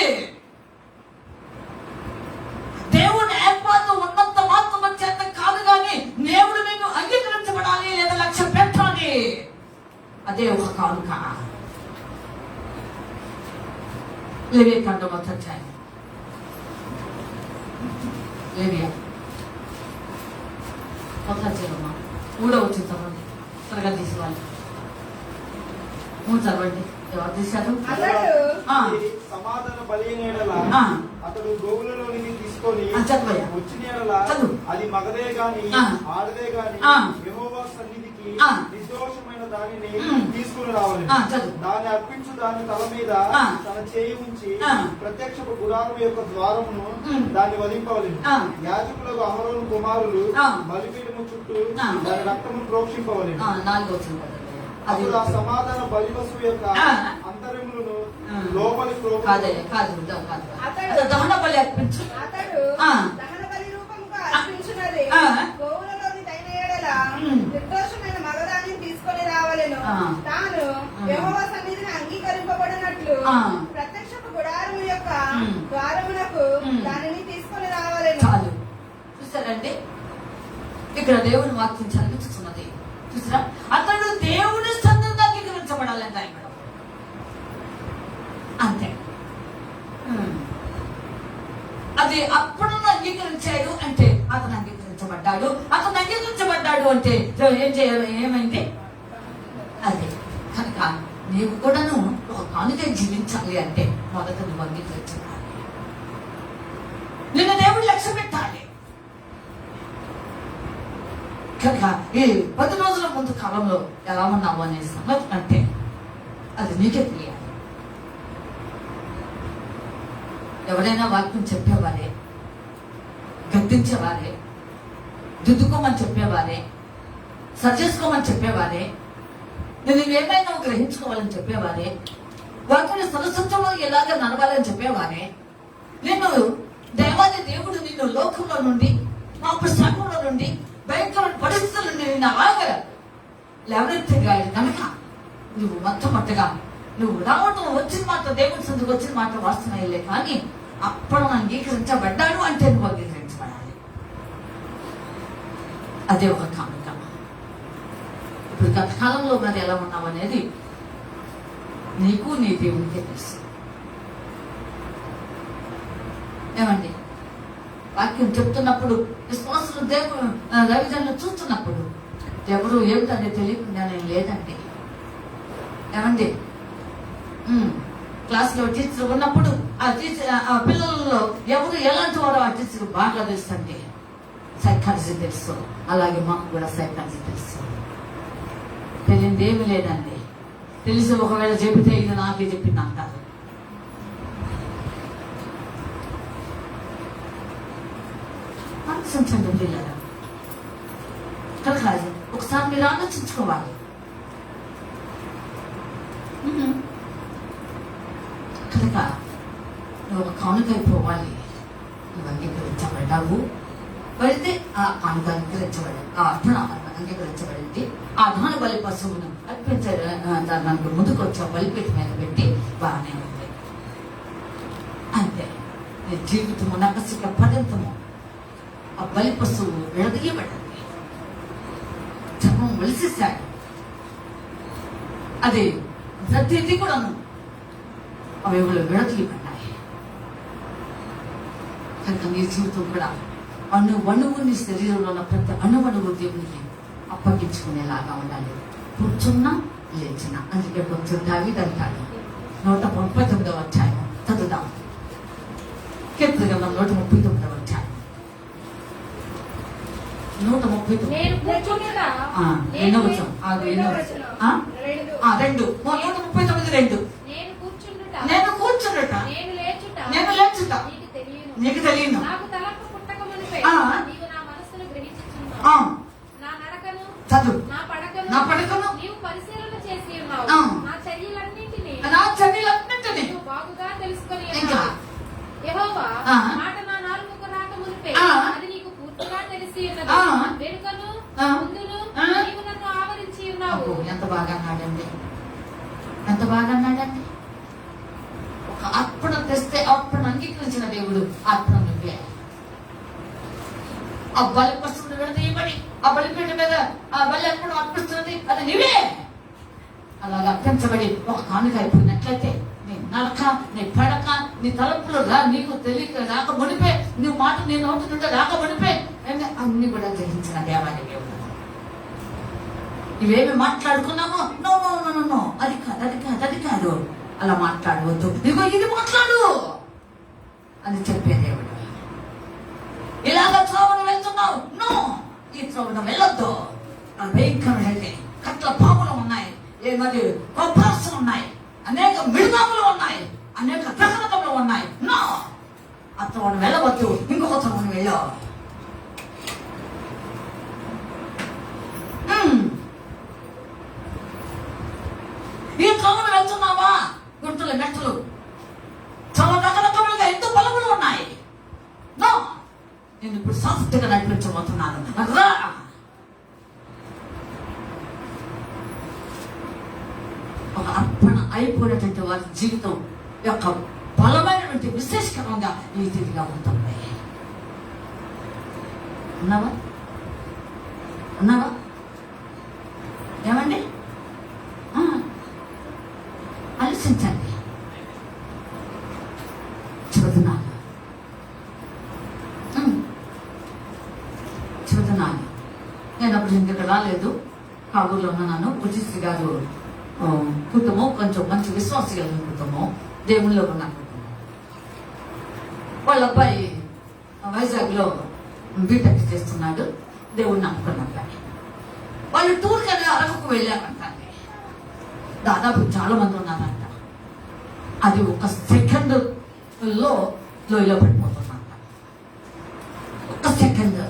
దేవుని ఏర్పాటు ఉన్నంత మాత్రం చేత కాదు, కానీ దేవుడు నిన్ను అంగీకరించబడాలి లేదా లక్ష్య పెట్టాలి. అదే ఒక కానుక. లేవియా కాండం 1వ అధ్యాయం. లేవియా 1వ అధ్యాయమా 3వ వచనం చదవండి. త్వరగా తీసుకోవాలి. 3 చదవండి. ఎవరు తీశారు? సమాధాన బలి అతడు గోవులలోని తీసుకొని వచ్చిన అది మగదే గాని ఆడదే గాని యెహోవా సన్నిధికి నిర్దోషమైన దానిని తీసుకుని రావాలి. దాన్ని అర్పించు దాని తల మీద తన చేయి ఉంచి ప్రత్యక్షపు గుడారం యొక్క ద్వారమును దాన్ని వధింపవలెను. యాజకులకు అహరోను కుమారులు బలిపీఠము చుట్టూ దాని రక్తము ప్రోక్షింపవలెను. అప్పుడు ఆ సమాధాన బలి వస్తువు యొక్క అంతరములను లోపలి దహన బలి అర్పించు. అతడు దహన బలి రూపముగా అర్పించున్నది గోవులలోని దైన ఎడల నిర్దోషమైన మగదాన్ని తీసుకొని రావలెను. తాను యెహోవా సన్నిధిని అంగీకరింపబడినట్లు ప్రత్యక్షపు గుడారము యొక్క ద్వారమునకు దానిని తీసుకొని రావలెను. చాలు. చూసారండి, ఇక్కడ దేవుని వాక్యం చదివిస్తున్నది. చూసారా? అతడు దేవుని సన్నిధిని అంగీకరించబడాలంట. అంతే. అది అప్పుడు అంగీకరించాడు అంటే అతను అంగీకరించబడాలి. అంగీకరించబడ్డాడు. అతను అంగీకరించబడ్డాడు అంటే ఏం చేయాలి? ఏమైంది? అదే కనుక నీవు కూడాను ఒక కానుకై జీవించాలి అంటే మొదట నువ్వు అంగీకరించాలి. నిన్ను దేవుడు లక్ష్య పెట్టాలి. కనుక ఈ 10 రోజుల ముందు కాలంలో ఎలా ఉన్నావు అనే సంగతి అంటే అది నీకే తెలియాలి. ఎవరైనా వాక్యం చెప్పేవారే, గద్దించేవారే, దిద్దుకోమని చెప్పేవారే, సరిచేసుకోమని చెప్పేవారే, నేను ఏమైనా గ్రహించుకోవాలని చెప్పేవారే, వాక్యాన్ని సరస్వత్వంలో ఎలాగ నడవాలని చెప్పేవారే, నిన్ను దేవాది దేవుడు నిన్ను లోకంలో నుండి, పాప శ్రమంలో నుండి, భయంకరమైన పరిస్థితుల నుండి నిన్ను అలాగ లేవనెత్తగాడు కనుక నువ్వు మొట్టమొదటిగా నువ్వు రావటం వచ్చిన మాట, దేవుడి సందుకు వచ్చిన మాట వాస్తున్నాయిలే, కానీ అప్పుడు అంగీకరించబడ్డాడు అంటే నువ్వు అంగీకరించబడాలి. అదే ఒక కానుక. ఇప్పుడు గత కాలంలో మరి ఎలా ఉన్నావు అనేది నీకు నీ దేవునికే తెలుసు. ఏమండి, వాక్యం చెప్తున్నప్పుడు విశ్వాసులు దేవుడు రవిజనులు చూస్తున్నప్పుడు ఎవరు ఏమిటంటే తెలియకుండా నేను లేదండి. ఏమండి, క్లాస్లో టీచర్ ఉన్నప్పుడు ఆ టీచర్ ఆ పిల్లలలో ఎవరు ఎలాంటి వారో ఆ టీచర్ బాగా తెలుసండి. సైకాలజీ తెలుసు, అలాగే మాకు కూడా సైకాలజీ తెలుసు. తెలియదు ఏమి లేదండి. తెలిసి ఒకవేళ చెబితే ఇది నాకే చెప్పింది అంటారు. ఆలోచించండి పిల్లలు. కనుక ఒకసారి మీరు ఆలోచించుకోవాలి. కనుక నువ్వు ఒక కానుకైపోవాలి. నువ్వు అంగీకరించబడ్డావు, పడితే ఆ కానుక అంగీకరించబడి, ఆ అర్పణ అంగీకరించబడింది. ఆ దహన బలి పశువును అర్పించడానికి ముందుకు వచ్చి బలిపీఠ మీద పెట్టి బాగానే ఉంది. అంతే, నీ జీవితము నకసిక పర్యంతము ఆ బలి పశువు విడదీయబడింది. చర్మం వెలిసేశాడు. అది ప్రతిదీ కూడాను అవి విడదీయబడ్డాయి. కనుక నీ జీవితం కూడా అణువణువు నీ శరీరంలో ఉన్న ప్రతి అణువణువు దేవునికి అప్పగించుకునేలాగా ఉండాలి. కూర్చున్నా లేచినా. అందుకే కొంచెం దావీదు అంటాడు 139వ అధ్యాయం చదువుదాం. కీర్తన గ్రంథం 139వ అధ్యాయం 139. నేను కూర్చుండుట. ఎన్నో వచ్చాం ఎన్నో 139:2. నేను కూర్చుండుట, నేను లేచుట నీకు తెలియను. నాకు తలంపు పుట్టక మునుపే నీవు నా మనస్సును గ్రహించుచున్నావు. నా నడకను, చదువు, నా పడకను నీవు పరిశీలన చేసి ఉన్నావు. నా చర్యలన్నింటినీ నీవు బాగుగా తెలుసుకొని ఉన్నావు. యెహోవా మాట నా నాలుకకు రాక మునుపే అది నీకు పూర్తిగా తెలిసి ఉన్నది. వెనుకను ముందును నీవు నన్ను ఆవరించి ఉన్నావు. ఎంత బాగా అన్నాడండి, ఎంత బాగా అన్నాడండి. ఒక అర్పణ తెస్తే అర్పణ అంగీకరించిన దేవుడు అర్పణ నువ్వే. ఆ బలి పశువును విడదీయబడి ఆ బలిపీఠ మీద ఆ బలి అర్పణ అర్పిస్తున్నది అది నీవే. అలాగా అర్పించబడి ఒక కానుక అయిపోయినట్లయితే నీ నడక, నీ పడక, నీ తలుపులు నీకు తెలియక రాక మునిపే, నీ మాట నీ నోటి నుండి రాక మునిపే అన్ని కూడా గ్రహించిన దేవాది దేవుడు. ఇవేమి మాట్లాడుకున్నామో నో నో నో నో అది కాదు, అది కాదు, అది కాదు, అలా మాట్లాడవద్దు, ఇగో ఇది మాట్లాడు అని చెప్పే దేవుడు. ఇలాగ త్రోవను వెళ్తున్నావు, నో ఈ త్రోవను వెళ్ళొద్దు. భయంకరమైన కట్ల పాములు ఉన్నాయి, మరి కొబ్బరస్సు ఉన్నాయి, అనేక మిడుగాములు ఉన్నాయి, అనేక గ్రహణములు ఉన్నాయి. నో ఆ త్రోవను వెళ్ళవద్దు, ఇంకొక త్రోవను వెళ్ళావు. ఈ త్రోవను వెళ్తున్నావా? గుంటలు మెట్టలు చాలా రకరకాలుగా ఎంతో బలములు ఉన్నాయి. నో నేను ఇప్పుడు సాఫ్ట్గా నడిపించబోతున్నాను. రా ఒక అర్పణ అయిపోయినటువంటి వారి జీవితం యొక్క బలమైనటువంటి విశేషకరంగా ఈ తీరుగా ఉంటుంది. ఉన్నావా? ఉన్నావా? ఏమండి? ఆలోచించండి. చెబుతున్నాను రాలేదు, కాబూర్లో ఉన్నాను. బుద్ధిశ్రీ గారు కుటుంబం కొంచెం మంచి విశ్వాస కలిగిన కుటుంబం, దేవుళ్ళలో ఉన్న కుటుంబం. వాళ్ళ అబ్బాయి వైజాగ్లో బీటెక్ చేస్తున్నాడు, దేవుడు నమ్ముకున్న అబ్బాయి. వాళ్ళు టూర్ కదా అరకుకు వెళ్ళారంట. దాదాపు చాలా మంది ఉన్నారంట. అది ఒక సెకండ్ లోయలో పడిపోతుందంట. ఒక సెకండ్,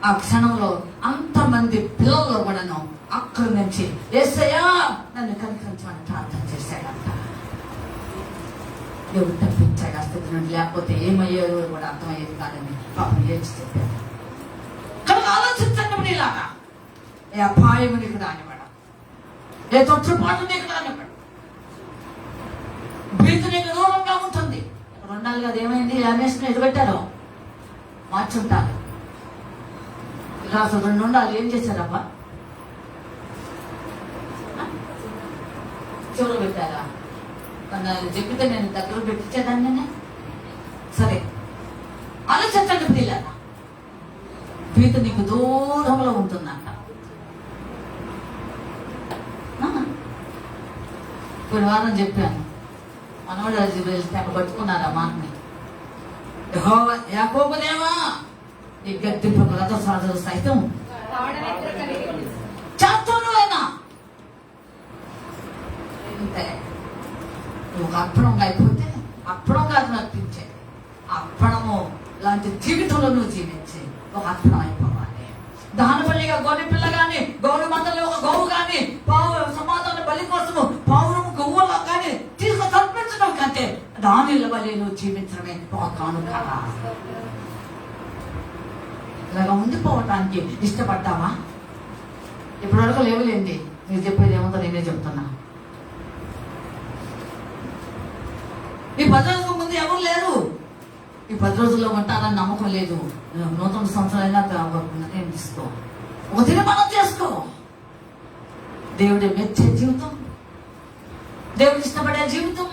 ఆ క్షణంలో అంతమంది పిల్లల్లో కూడాను అక్కడి నుంచి యేసయ్యా నన్ను కనికరించమని ప్రార్థన చేశాడంట. దేవుడు తప్పించాడు ఆ స్థితి నుండి, లేకపోతే ఏమయ్యేదో కూడా అర్థమయ్యేది కాదని పాపం ఏడ్చి చెప్పాడు. కనుక ఆలోచించండి, ఇలాగా ఏ అపాయము నీకు రానివ్వడం, ఏ తొట్టుపాటు నీకు రానివ్వడం, భీతి నీకు దూరంగా ఉంటుంది. రెండాలుగా అదేమైంది, అన్వేషణ ఎదుగుపెట్టారో మార్చుంటారు. రాసు 2 ఉండాలి, ఏం చేశారబ్బా? చెవులు పెట్టారా? చెప్పితే నేను దగ్గర పెట్టించేదాన్ని. సరే ఆలోచించండి పిల్లలు, భీతి నీకు దూరంలో ఉంటుందంట. కొన్ని వారం చెప్పాను, మనవాడు వెళ్తే అక్కడ పట్టుకున్నారా మాటని. యాకోబు దేవా నీ గద్దెంపు రథ సాధులు సైతం చేస్తాను అయినా అంతే. నువ్వు అర్పణంగా అయిపోతే అర్పణంగా అర్పించే, అర్పణము లాంటి జీవితంలో నువ్వు జీవించి ఒక అర్పణం అయిపోవాలి. దానిపల్లిగా గొర్రె పిల్ల గాని, గౌరు మందలో ఒక గోవు గాని, సమాధాన బలి కోసము పావురము గొవ్వలో కానీ తీసుకొని సమర్పించడం కంటే దానిల బలి నువ్వు జీవించడమే ఒక కానుక. ఇలాగా ఉండిపోవటానికి ఇష్టపడ్డావా? ఇప్పుడు వరకు లేవులేండి, మీరు చెప్పేది ఏముందో నేనే చెప్తున్నా. ఈ 10 రోజుల ముందు ఎవరు లేరు, ఈ 10 రోజుల్లో ఉంటారని నమ్మకం లేదు. నూతన సంవత్సరాలైనా నేను తీసుకో, ఒక తీర్మానం చేసుకో. దేవుడు మెచ్చే జీవితం, దేవుడు ఇష్టపడే జీవితం,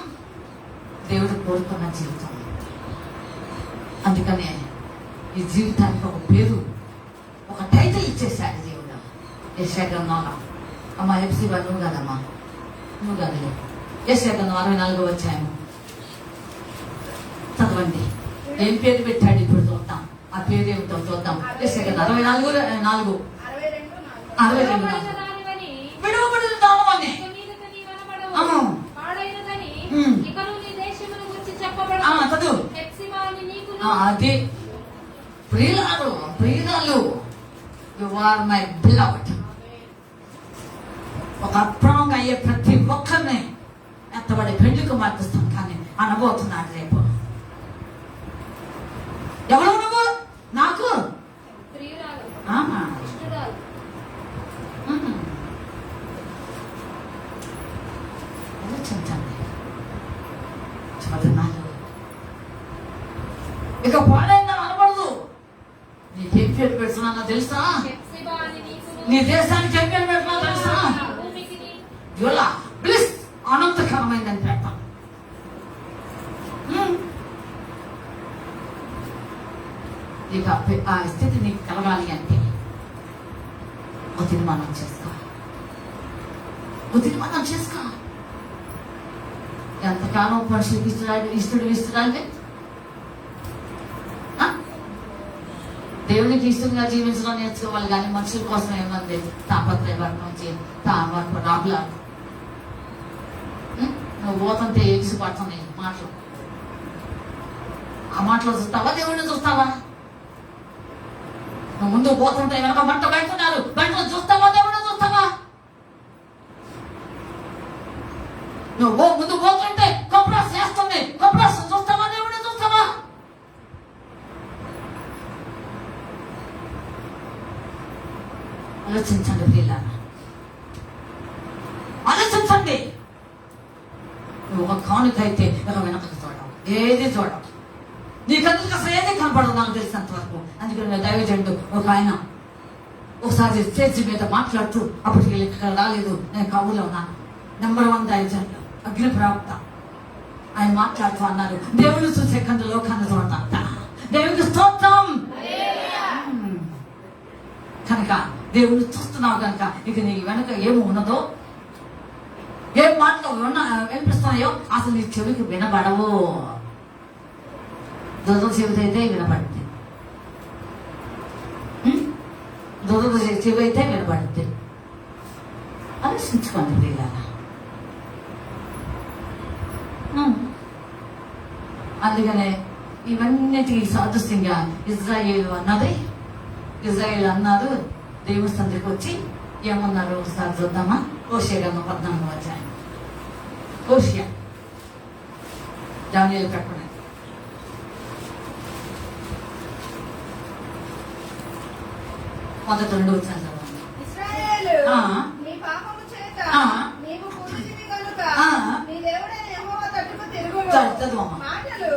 దేవుడు కోరుకున్న జీవితం. అందుకనే ఈ జీవితానికి ఒక పేరు, ఒక టైటిల్ ఇచ్చేసాడు దేవుడు. యెషయా అమ్మ ఎఫ్సీ నువ్వు కదమ్మా, నువ్వు కదలే. యెషయా 64వ అధ్యాయం చదవండి. ఏం పేరు పెట్టాడు ఇప్పుడు చూద్దాం, ఆ పేరు ఏమిటో చూద్దాం. యెషయా 64:4 విడువబడిన దానమని చదువు. అది ప్రియురాలు, యు ఆర్ మై బిలవ్డ్. ఒక అర్పణంగా అయ్యే ప్రతి ఒక్కరిని ఎత్తబడి పెళ్లికి మార్పిస్తాం. కానీ అనబోతున్నాడు రేపు. ఎవరు నువ్వు? నాకు ఆలోచించండి. చదువుతున్నాను ఇక పాడైందా అనబడదు. నీకేం పేరు పెడుతున్నా తెలుసా? నీ దేశానికి ఏం పేరు పెడుతున్నా తెలుసా? యులా ప్లీజ్ అనంతకరమైందని పెడతాం. ఇక ఆ స్థితి నీకు కలగాలి అంటే ఒక తీర్మానం చేసుకో, ఒక తీర్మానం చేసుకో. ఎంతకాలం మనుషులకి ఇష్టరాలి దేవునికి ఇష్టంగా జీవించడం నేర్చుకోవాలి. కానీ మనుషుల కోసం ఏమంది తాపత్రయపడి రాబులా నువ్వు పోతుంటే ఎగిసి పడుతున్నాయి మాటలు. ఆ మాటలు చూస్తావా, దేవుడిని చూస్తావా? నువ్వు ముందు పోతుంటే వెనక మంట పెడుతున్నారు, బయట చూస్తావా, దేవుడిని చూస్తావా? నువ్వు ముందు పోతుంటే కొబ్బరాసు చేస్తుంది, కొబ్బరాసు చూస్తావా, దేవుడిని చూస్తావా? ఆలోచించండి పిల్లలు, ఆలోచించండి. నువ్వు ఒక కానుకైతే ఒక వెనకకు చూడవు, ఏది చూడవు. నీకందుకు అసలు ఏది కనపడదు నాకు తెలిసినంత వరకు. అందుకని నేను దైవజనుడు ఒక ఆయన ఒకసారి స్టేజ్ మీద మాట్లాడుతూ, అప్పటికి ఇక్కడ రాలేదు, నేను కవులో ఉన్నాను, నెంబర్ 1 దైవజనుడు అగ్ని ప్రవక్త. ఆయన మాట్లాడుతూ అన్నారు, దేవుడు చూసే కంటే లోకాన్ని చూడదంట. దేవుడికి స్తోత్రం. కనుక దేవుని చూస్తున్నావు కనుక ఇక నీ వెనక ఏమి ఉన్నదో, ఏం మాటలు వినిపిస్తున్నాయో అసలు నీ చెవికి వినబడవు. దురద చెవితో అయితే వినబడుతుంది, దురద చెవి అయితే వినబడుతుంది. ఆలోచించుకోండి ప్రియులారా. అందుకనే ఇవన్నిటికీ సాదృశ్యంగా ఇజ్రాయేల్ అన్నారు దేవుని సందికి వచ్చి ఏమన్నారు ఒకసారి చూద్దామా? హోషేయ గ్రంథం 14వ అధ్యాయం. హోషేయ దానియేలు ప్రకటన మొదటి 2 వచనాలు చదవండి. ఇశ్రాయేలు, ఆ. నీ పాపము చేత ఆ. నీవు పూజితివి కనుక ఆ. నీ దేవుడైన యెహోవా తట్టుకు తిరుగుము. చదవమ్మా. మాటలు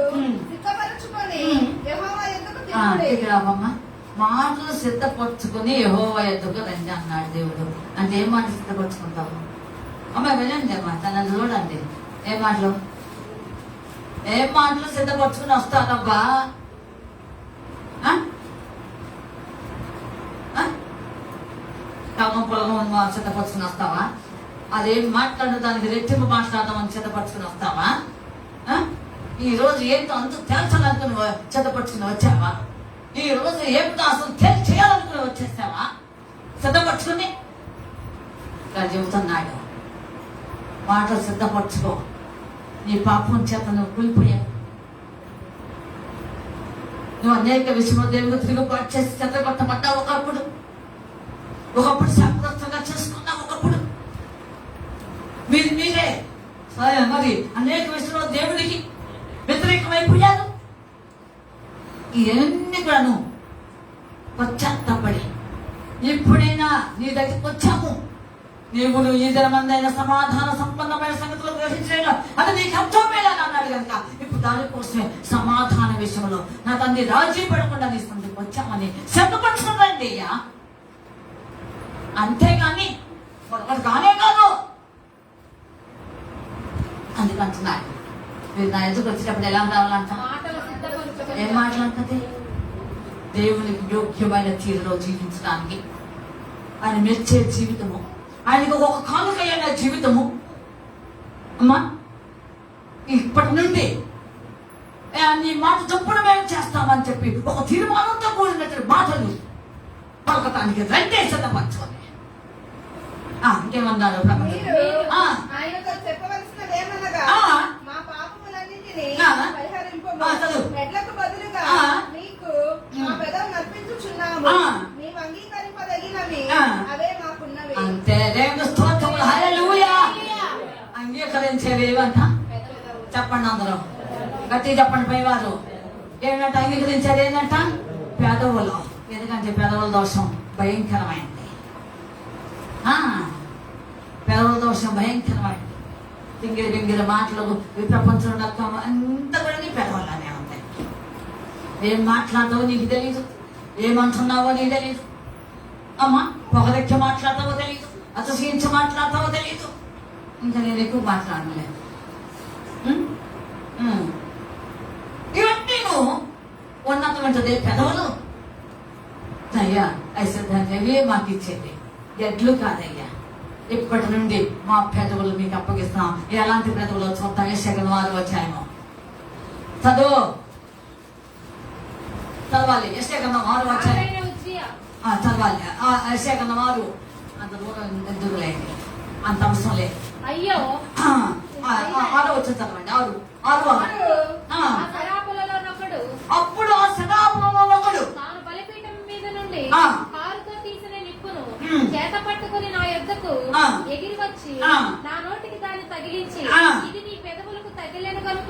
సిద్ధపరచుకొని యెహోవా యొద్దకు ఆ, తిరుగుడి. ఇక్కడ అవ్వమ్మా, మాటలు సిద్ధపరచుకుని యెహోవా యొద్దకు రండి అన్నాడు దేవుడు. అంటే ఏం మాట సిద్ధపరచుకుంటావు? అమ్మాయి వెళ్ళండి అమ్మా, తనని చూడండి. ఏం మాటలు సిద్ధపరచుకుని వస్తానబ్బా? కవం పొలం సిద్ధపరచుకుని వస్తావా? అదేం మాట్లాడిన దానికి రెట్టింపు మాట్లాడదామని సిద్ధపరచుకుని వస్తావా? ఈ రోజు ఏంటో అంత తేల్చాలనుకుని సిద్ధపరచుకుని వచ్చావా? ఈ రోజు ఏంటో అసలు చేయాలనుకుని వచ్చేసావా సిద్ధపరచుకుని? ఇలా చెబుతున్నాడు, మాటలు సిద్ధపరచుకో. నీ పాపం చేత నువ్వు కూలిపోయావు. నువ్వు అనేక విషయంలో దేవుడు తిరుగుబాటు చేసి చెత్తగొట్టబడ్డావు. ఒకప్పుడు శాపగ్రస్తంగా చేసుకున్నావు. ఒకప్పుడు మీరే మరి అనేక విషయంలో దేవుడికి వ్యతిరేకమైపోయారు. ఇవన్నీ కూడాను పశ్చాత్తాపడి ఎప్పుడైనా నీ దగ్గరికి వచ్చాము, నీవు ఈ దినమందైన సమాధాన సంపన్నమైన సంగతులు గ్రహించలేను అది నీకు అర్థమేలని అన్నాడు కనుక ఇప్పుడు దానికోసమే సమాధాన విషయంలో నా తండ్రి రాజీ పడకుండా నీ సందికి వచ్చామని సిద్ధపరచుకుందండి అయ్యా. అంతేగాని మరొకటి కానే కాదు. అందుకంటున్నాడు, మీరు నా ఎదురు వచ్చేటప్పుడు ఎలా రావాలంట? ఏం మాట్లాడుతుంది? దేవునికి యోగ్యమైన తీరులో జీవించడానికి, ఆయన మెచ్చే జీవితము, ఆయనకు ఒక కానుకైన జీవితము. అమ్మా, ఇప్పటి నుండి నీ మాట చొప్పున మేము చేస్తామని చెప్పి ఒక తీర్మానంతో కూడినటువంటి మాటలు పలకటానికి రెండే సిద్ధపరచుకోండి. ఇంకేమన్నారు? ఆయనతో చెప్పవలసినది ఏమనగా, మా పాపములన్నింటినీ పరిహరింపుము. ఎడ్లకు బదులుగా నీకు మా పెదవులు అర్పించుచున్నాము. నీవు అంగీకరింపదగినవి అవే మాకున్నవి. అంతే. దేవుని స్తోత్రములు. హల్లెలూయా. అంగీకరించేవి ఏమంట? చెప్పండి అందరూ గట్టి చెప్పండి. పైవారు ఏంటంటే అంగీకరించేది ఏంటంట? పెదవులు. ఎందుకంటే పెదవుల దోషం భయంకరమైంది. పెదవుల దోషం భయంకరమైంది. పింగిరి మాటలు ఈ ప్రపంచంలో అంతా కూడా నీ పెదవులనే ఉంటాయి. ఏం మాట్లాడతావో నీకు తెలియదు, ఏమంటున్నావో నీకు తెలియదు. అమ్మా, పొగరెక్కి మాట్లాడతావో తెలియదు, అసహించి మాట్లాడతావో తెలియదు. ఇంకా నేను ఎక్కువ మాట్లాడలేదు. ఇవన్నీ ఉన్నతమైనదే పెదవులు. అయ్యా ఐశ్వర్యే మాకు ఇచ్చేది, ఎడ్లు కాదయ్యా. ఇప్పటి నుండి మా పెదవులు మీకు అప్పగిస్తాం. ఎలాంటి పెదవులు చూద్దాం. యెషయా 6వ అధ్యాయము చదవాలి. యెషయా 6వ అధ్యాయం చదవాలి. యెషయా 6 అంత దూరం ఎందుకులేండి, అంత అవసరం లేదు. అయ్యో 6వ వచ్చిన చదవండి. 6 అప్పుడు ఆ శతాబ్దంలో ఒకడు తాను బలిపీఠం మీద నుండి కారుతో తీసిన నిప్పును చేత పట్టుకుని నా యొద్దకు ఎగిరి వచ్చి నా నోటికి దాన్ని తగిలించి, ఇది నీ పెదవులకు తగిలేను కనుక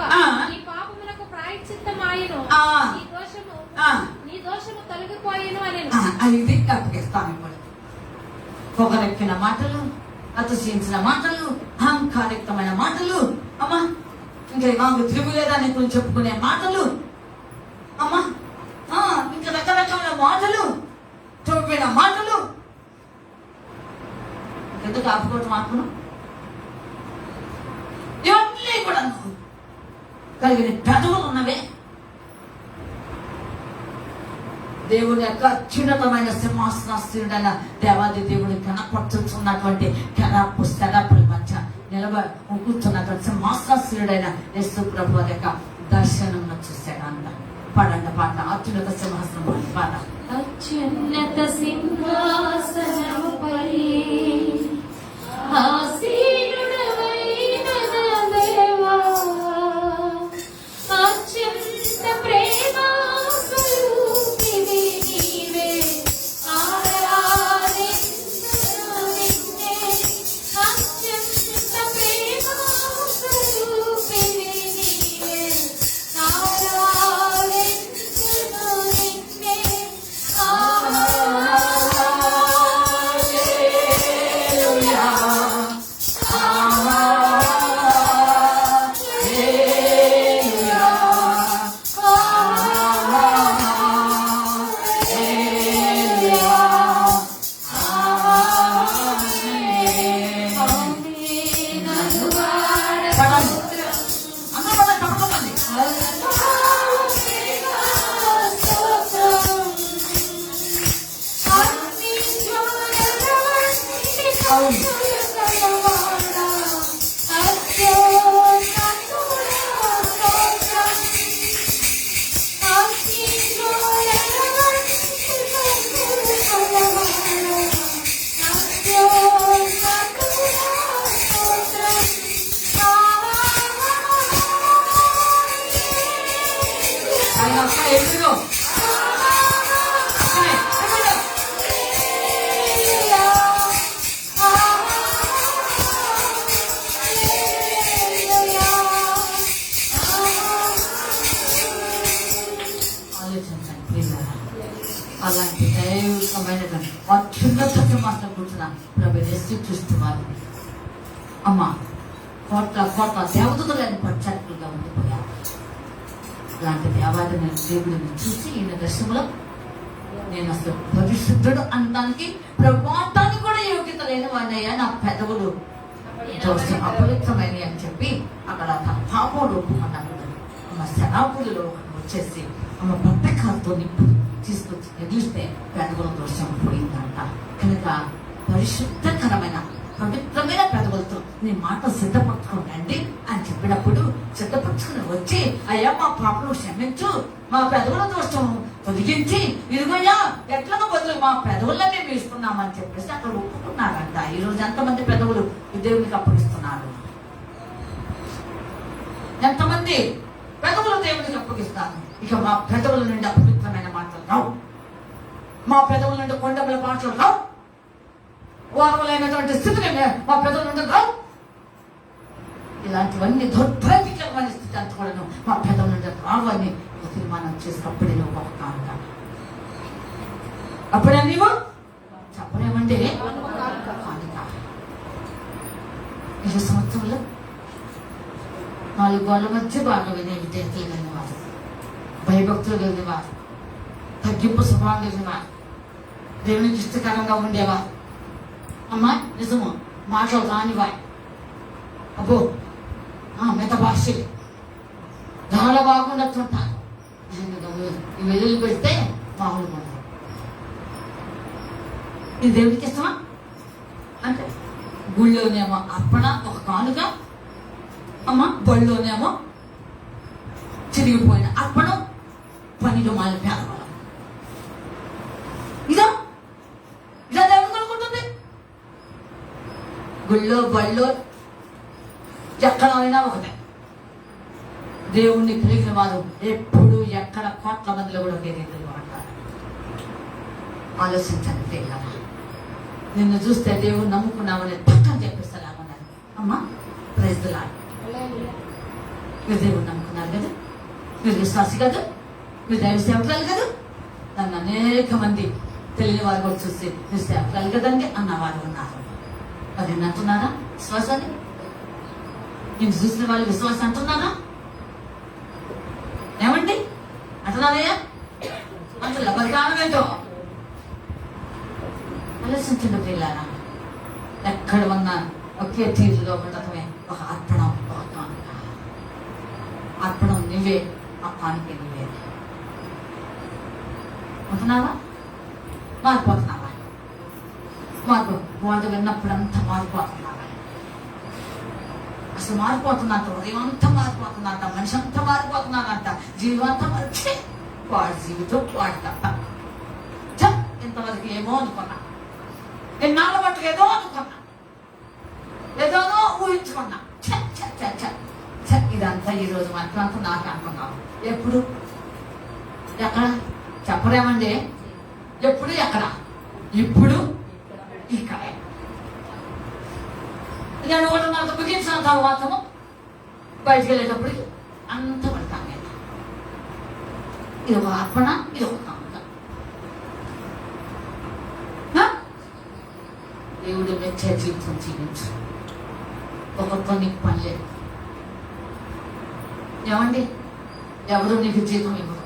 ఈ పాపములకు ప్రాయశ్చిత్తమాయెను, నీ దోషము తొలగిపోయెను అని. ఇది అప్పగిస్తాను. ఇప్పుడు పొగరెక్కిన మాటలు, అతిశయించిన మాటలు, అహంకారిక్తమైన మాటలు, అమ్మా ఇంకా మాకు తిరుగులేదని చెప్పుకునే మాటలు, అమ్మా ఇంకా రకరకాల మాటలు, చూపిన మాటలు. ఎందుకు ఆపుకోవటం ఆత్మను? ఇవన్నీ కూడా కలిగిన పెదవులు ఉన్నవే. దేవుని యొక్క అత్యున్నతమైన సింహాసనాసీనుడైన దేవాది దేవుని కనపడుతున్నటువంటి స్థలపుల మధ్య కూర్చున్నటువంటి సింహాసనాసీనుడైన యేసు ప్రభు వారి యొక్క దర్శనం చూశాడు అంట. పాడండి పాట, అత్యున్నత సింహాసనం పాట. అత్యున్నత సింహాసనముపై ఆసీనుడవైన నా దేవా, అత్యంత ప్రేమా స్వరూపివి నీవే, ఆరాధించును నిన్నే. అత్యంత ప్రేమా స్వరూపివి నీవే, ఆరాధించును నిన్నే. అలాంటి దైవికమైన అత్యున్నత సింహాసనం కూర్చున్న ప్రభు యేసు క్రీస్తు వారు అమ్మ కోట్ల దేవతలను పచ్చట్టుగా ఉండిపోయారు. అలాంటి దేవాది దేవుడిని చూసి ఈయన దర్శనంలో నేను అసలు పరిశుద్ధుడు అనడానికి ప్రభాతాన్ని కూడా యోగ్యత లేని వాడినయ్యా, నా పెదవులు దోషం అపవిత్రమైన అని చెప్పి అక్కడ తన పాపం రూపుకున్నప్పుడు అమ్మ శరాపులలో వచ్చేసి అమ్మ బట్టకాలతో నిప్పు తీసుకొచ్చి ఎదిలిస్తే పెదవుల దోషం పోయిందంట. కనుక పరిశుద్ధకరమైన పవిత్రమైన పెదవులతో నీ మాట సిద్ధపరచుకోండి అని చెప్పినప్పుడు సిద్ధపరచుకుని వచ్చి అయ్యా మా పాపను క్షమించు, మా పెదవుల దోషం తొలగించి ఇదిగోయ్యా ఎట్లనో బదులు మా పెదవులనే మేము ఇస్తున్నామని చెప్పేసి అక్కడ ఒప్పుకున్నారంట. ఈ రోజు ఎంతమంది పెదవులు దేవునికి అప్పగిస్తున్నారు? ఎంతమంది పెదవులు దేవునికి అప్పగిస్తారు? ఇక మా పెదవుల నుండి అపవిత్రమైన మాటలు రావు, మా పెదవుల నుండి కొండముల మాటలు రావు, వారములైనటువంటి స్థితిని మా పెదవుల నుండి రావు. ఇలాంటివన్నీ దుర్భాగ్యకరమైన స్థితి అంతా కూడా మా పెదవుల నుండి రావు అని తీర్మానం చేసి అప్పుడే నువ్వు ఒక కానుక, అప్పుడే నీవు చెప్పలేమంటే కానుక. ఈ సంవత్సరంలో 4 గోళ్ల మధ్య బాగా వినే విద్యార్థులు కలిగిన వారు, భయభక్తులు కలిగిన వారు, తగ్గింపు స్వభావం కలిగిన వారు, దేవునికి ఇష్టకరంగా ఉండేవారు. అమ్మా నిజము మాటలు రానివా, అబ్బో మిత భాషలు చాలా బాగుండొచ్చుంటారు. వెలుగు పెడితే మామూలుగా ఉండదు. ఇది దేవుడికి ఇష్టమా అంటే గుళ్ళోనేమో అర్పణ ఒక కానుక, అమ్మ బళ్ళోనేమో చిరిగిపోయిన అర్పణం, పనిలో మాలి పేదవాళ్ళం. ఇదా ఇదా దేవుడు అనుకుంటుంది? గుళ్ళో బళ్ళో ఎక్కడైనా ఒకటే. దేవుణ్ణి కలిగిన వారు ఎప్పుడు ఎక్కడ కోట్ల మందిలో కూడా ఒకే రీతిలో అంటారు. ఆలోచించండి ప్రియులారా, నిన్ను చూస్తే దేవుడు నమ్ముకున్నామని పక్కన చెప్పేస్తామన్నారు. అమ్మా ప్రైజ్ ది లార్డ్. మీరు దేవుడు నమ్ముకున్నారు కదా, మీరు విశ్వాసి కదా, మీరు దైవ సేవకులు కదా. నన్ను అనేక మంది తెలియని వారు కూడా చూసి మీరు సేవకులు కదండి అన్నవారు ఉన్నారు. అది అంటున్నారా విశ్వాసాన్ని? నేను చూసిన వాళ్ళు విశ్వాసం అంటున్నారా? ఏమండి అంటున్నారయ్యా? అంటున్నా మరి కారణం ఏంటో ఆలోచించండి పిల్లారా. ఎక్కడ ఉన్నా ఒకే తీరులో ఉండటమే ఒక అర్పణం, ఒక కానుక. అర్పణం నువ్వే, ఆ కానుక నువ్వే. ఉంటున్నావా? మారిపోతున్నావా? మార్పు మాట విన్నప్పుడంతా మారిపోతున్నావా? అసలు మారిపోతున్నంత, ఉదయం అంతా మారిపోతున్నంత, మనిషి అంతా మారిపోతున్నాడంట, జీవితం అంతా మరిచి వాడి జీవితం వాడి తప్ప. ఇంతవరకు ఏమో అనుకున్నా, ఎన్నాళ్ళ మట్టుకు ఏదో అనుకున్నా, ఏదోనో ఊహించుకున్నా. ఇదంతా ఈరోజు మాత్రం అంతా నాకు అనుకున్నాను. ఎప్పుడు ఎక్కడ చెప్పలేమండి. ఎప్పుడు ఎక్కడ? ఇప్పుడు ఇక్కడే. నేను ఒకటి నాకు ముగించిన తర్వాత బయటికి వెళ్ళేటప్పటికి అంత పడతాను. ఇది ఒక అర్పణ, ఇది ఒక కానుక. దేవుడు మెచ్చే జీవితం జీవించు. ఒకరితో నీకు పని లేదు. ఏమండి, ఎవరు నీకు జీతం ఇవ్వరు.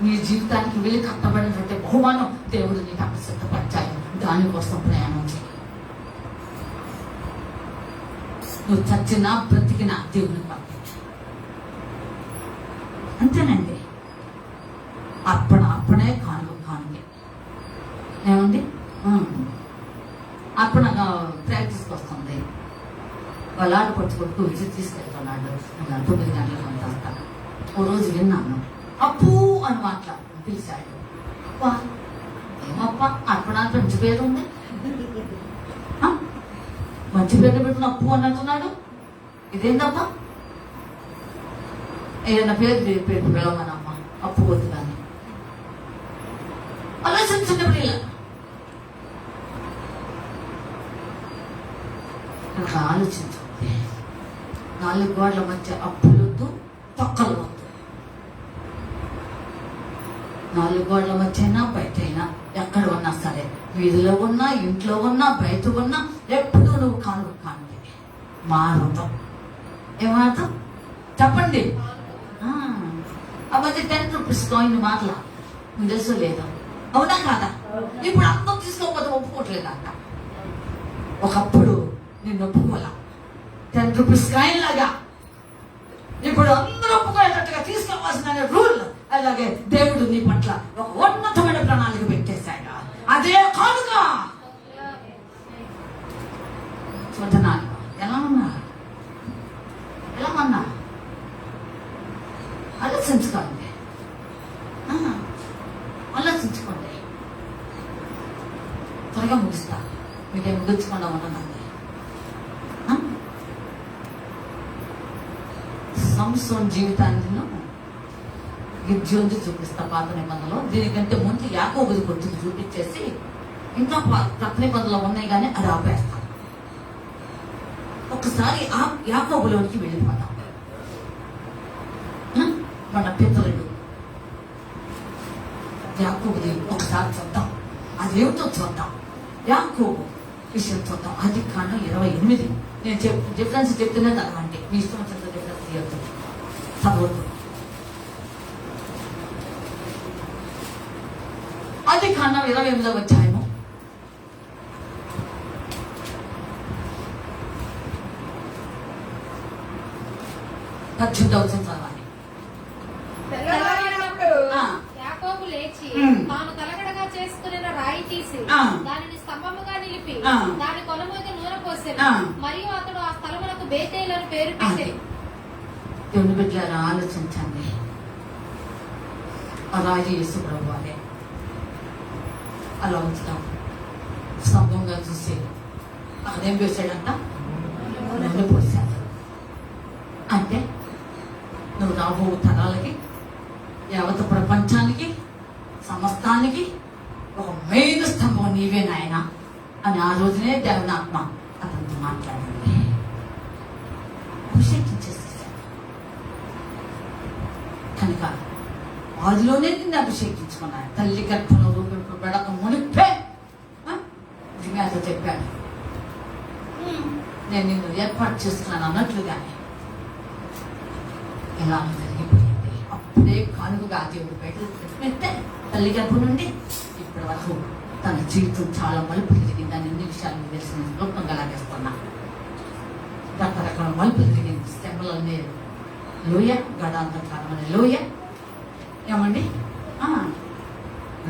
నీ జీవితానికి వెళ్ళి కట్టబడినటువంటి బహుమానం దేవుడు నీకు అక్కడ సిద్ధపరచాలి. దానికోసం ప్రయాణం చేయి. నువ్వు చచ్చినా బ్రతికినా దేవుడిని పంపించు. అంతేనండి. అప్పుడే కానుకే. ఏమండి, అప్పుడు ప్రాక్టీస్కి వస్తుంది. వాళ్ళాడు పట్టుకొట్టు విజిట్ తీసుకెళ్తున్నాడు. 9 గంటలకు అంతా. ఓ రోజు విన్నాను, అప్పు అని పిలిచాడు. ఏమప్ప, అప్పుడు నాకు మంచి పేరు ఉంది, మంచి పేరు పెట్టిన అప్పు అని అంటున్నాడు. ఇదేంటమ్మా? ఏదైనా పేరు పిలవమనమ్మా, అప్పు వద్దు కానీ. ఆలోచించండి. ఇలా నాకు ఆలోచించండి. 4 గోడల మధ్య అప్పులొద్దు, పక్కలు వద్దు. 4 గోడల మధ్యైనా బయటైనా ఎక్కడ ఉన్నా సరే, వీధిలో ఉన్నా, ఇంట్లో ఉన్నా, బయట ఉన్నా, ఎప్పుడు నువ్వు కానుకే మారుతాం. ఏమారుతాం చెప్పండి. ఆ మధ్య 10 రూపీస్ కాయిన్ మాటలా మీకు తెలుసు లేదా? అవునా కాదా? ఇప్పుడు అందరూ తీసుకోకపోతే ఒప్పుకోవట్లేదంట. ఒకప్పుడు నేను ఒప్పుకోవాలా 10 రూపీస్ కాయిన్ లాగా. ఇప్పుడు అందరూ ఒప్పుకునేటట్టుగా తీసుకోవాల్సిన రూల్. అలాగే దేవుడు నీ పట్ల ఒక ఉన్నతమైన ప్రణాళిక పెట్టేశాడు. అదే కానుక. చూడనాలు ఎలా ఉన్నా ఆలోచించుకోండి. ఆలోచించుకోండి. త్వరగా ముగిస్తా, మీకే ముగించకుండా ఉండనండి. సంసోన్ జీవితాన్ని గిద్యోను చూపిస్తా పాత నిబంధనలో. దీనికంటే ముందు యాకోబుది కొద్దిగా చూపించేసి ఇంకా కొత్త నిబంధనలు ఉన్నాయి కానీ అది ఆపేస్తాం. ఒకసారి ఆ యాకోబులోనికి వెళ్ళిపోతాం. మన పితరుడు యాకోబుది ఒకసారి చూద్దాం. అదేమిటో చూద్దాం. యాకోబు విషయం చూద్దాం. ఆదికాండం 28. నేను డిఫరెన్స్ చెప్తూనే చదవండి. మీ ఇష్టం వచ్చిన డిఫరెన్స్ తీయద్దు, చదవద్దు. ఆదికాండం 28వ అధ్యాయము 18వ వచనం చదవండి. యాకోబు లేచి తాను తలగడగా చేసుకున్న రాయి తీసి దానిని స్తంభముగా నిలిపి దాని కొన మీద నూనె పోసెను. మరియు అతడు ఆ స్థలములకు బేతేలు అని పేరు పెట్టెను. దేవుని బిడ్డలారా, ఆలోచించండి. ఆ రాజు యేసు ప్రభువే. అలా ఉంచుతాం. స్తంభంగా చూసి అక్కడేం వేసాడంట? నూనె పోసాడు. అంటే నువ్వు రాబో తరాలకి, యావత్ ప్రపంచానికి, సమస్తానికి ఒక మెయిన్ స్తంభం నీవే నాయన అని ఆ రోజునే దేవుని ఆత్మ అతనితో మాట్లాడింది. అభిషేకించేసేసాడు. కనుక ఆదిలోనే నిన్ను అభిషేకించుకున్నాడు. తల్లి గర్భంలో రూపింపబడక మునిపే జిమ్యాతో చెప్పాడు, నేను నిన్ను ఏర్పాటు చేస్తున్నాను అన్నట్లుగానే ఎలా జరిగిపోయింది. అప్పుడే కానుకగా దేవుడు బయట పెట్టే తల్లి గర్భం నుండి ఇప్పటి వరకు తన జీవితం చాలా మలుపు తిరిగింది. అని ఎన్ని విషయాలు తెలిసిన క్లుప్తంగా లాగేస్తున్నా. రకరకాల మలుపు తిరిగింది. శ్రమలనే లోయ, గడాంతకాలం అనే లోయ. ఏమండి,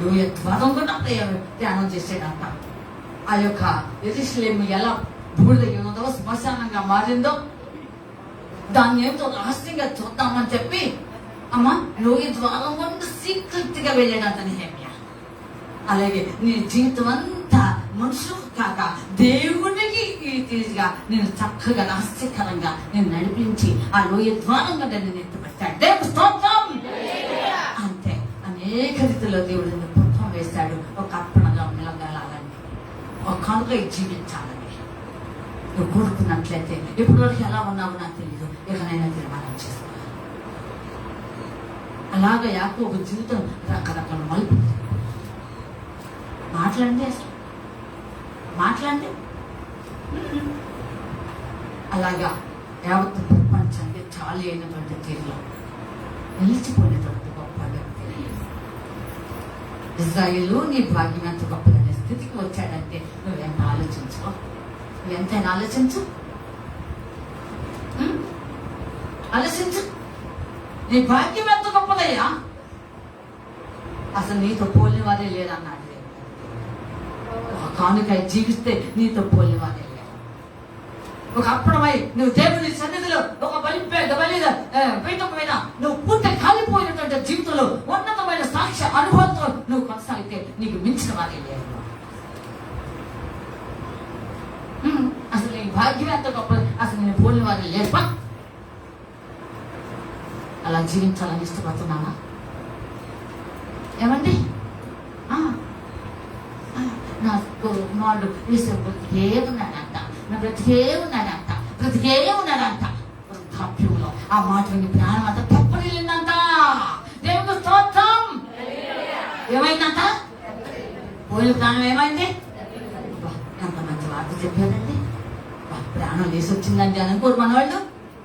లోయ ద్వారం కూడా ధ్యానం చేసాడంట. ఆ యొక్క యెరూషలేము ఎలా బూడిద ఉన్నదో శ్మశానంగా మారిందో దాన్ని ఏమిటో రహస్యంగా చూద్దామని చెప్పి అమ్మ లోయ ద్వారం గుండా సీక్రెట్ గా వెళ్ళాడంట నెహెమ్యా. అలాగే నీ జీవితం అంతా మనుషులకు కాక దేవుడికి తీరుగా నేను చక్కగా రహస్యకరంగా నేను నడిపించి ఆ లోయ ద్వారం కంటే నేను ఎత్తుపెట్టాడు. దేవుడు స్తోత్రం. అంతే అనేక రీతిలో దేవుడు నిన్ను పుట్టం వేశాడు. ఒక అర్పణగా నిలబడాలని, ఒక కనుక జీవించాలని నువ్వు కోరుకున్నట్లయితే ఎప్పటి వరకు ఎలా ఉన్నావో నాకు తెలియదు, ఎక్కడైనా తీర్మానం చేసుకో. అలాగా యాకోబు జీవితం రకరకాల మలుపు. మాట్లాడండి, అసలు మాట్లాడండి. అలాగా యావత్ ప్రపంచానికి చాలు అయినటువంటి తీరులో నిలిచిపోయినటువంటి గొప్ప వ్యక్తి ఇజ్రాయేలు. నీ భాగ్యం ఎంత గొప్పదనే స్థితికి వచ్చాడంటే నువ్వెంత ఆలోచించుకో, ఎంతైనా ఆలోచించు, ఆలోచించు. నీ భాగ్యం ఎంత గొప్పదయ్యా, అసలు నీతో పోలిన వారే లేదన్నాడు. కానుకై జీవిస్తే నీతో పోలిన వారే లేరు. ఒక అప్పుడమై నువ్వు దేవుని సన్నిధిలో ఒక పీఠం మీద నువ్వు పూర్తి కాలిపోయినటువంటి జీవితంలో ఉన్నతమైన సాక్ష్య అనుభవంతో నువ్వు కొనసాగితే నీకు మించిన వారే లేరు. అసలు నీ భాగ్యం ఎంత గొప్ప, అసలు నేను పోలిన వారే లేరు. అలా జీవించాలని ఇష్టపడుతున్నానా? ఏమండి, నా కుమారుడు బ్రతికే ఉన్నాడంట, నా బ్రతికే ఉన్నాడంట, బ్రతికే ఉన్నాడంట. వృద్ధాప్యంలో ఆ మాట విని ప్రాణం అంతా తప్పనిల్లిందంట. దేవుడు స్తోత్రం. ఏమైందంట? పోయిన ప్రాణం ఏమైంది? ఎంత మంచి వార్త చెప్పారండి. ప్రాణం లేసి వచ్చిందండి అనుకోరు మన వాళ్ళు,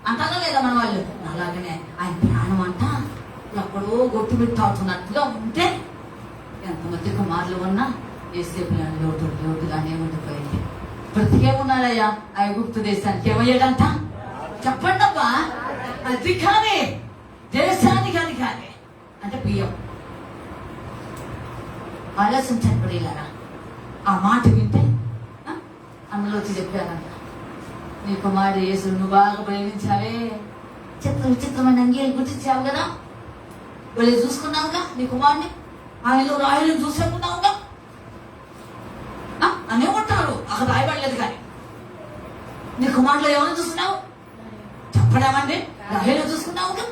అంటారా లేదా మన వాళ్ళు? అలాగనే ఆయన ప్రాణం అంట ఎక్కడో గొట్టు పెట్టుతున్నట్టుగా ఉంటే ఎంతమంది కుమారులు ఉన్నా ఏసేపు లోటుగానే ఉండిపోయింది. బ్రతికేమున్నాడయ్యా ఆ గుప్తు దేశానికి ఏమయ్యాడంట? చెప్పండి అబ్బా. అధికారి, దేశానికి అధికారి అంటే బియ్యం. ఆలోచించండి పడేలారా. ఆ మాట వింటే అందులో వచ్చి చెప్పారంట, నీ కుమారుడు యేసు నువ్వు బాగా ప్రేమించావే, విచిత్రమైన అంగీలు గుర్తించావు కదా, వెళ్ళి చూసుకున్నావుగా నీ కుమారుని, ఆయనలో రాయలు చూసేకున్నావుగా అనే ఉంటారు. అక్కడ రాయబడలేదు కానీ నీ కుమారులో ఎవరు చూస్తున్నావు చెప్పడామండి? రాయలు చూసుకున్నావుగా,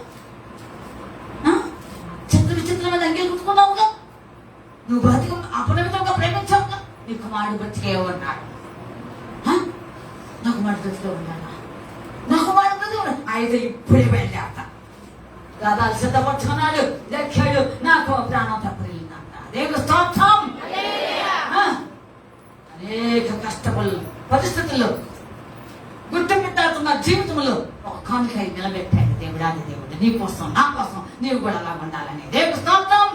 విచిత్రమైన అంగీలు గుర్తుకున్నావుగా, నువ్వు బతికి అపరిమితంగా ప్రేమించావుగా, నీ కుమారుడు బతికే ఉన్నాడు. నా కుమారుడు బతికే ఉన్నాడా? నా కుమారుడు బతికే ఉన్నాడు. అయితే ఇప్పుడే వెళ్ళాట, రథాలు సిద్ధపరుచుకున్నాడు, లెక్కాడు, నాకు ప్రాణం తప్పరిల్లిందంట. దేవుడు స్తోత్రం. అనేక కష్టపడు పరిస్థితుల్లో గుర్తుపెట్టాడుతున్న జీవితంలో ఒక కానుకై నిలబెట్టాడు దేవుడాది దేవుడు. నీ కోసం, నా కోసం నీవు కూడా అలా ఉండాలని. దేవుడు స్తోత్రం.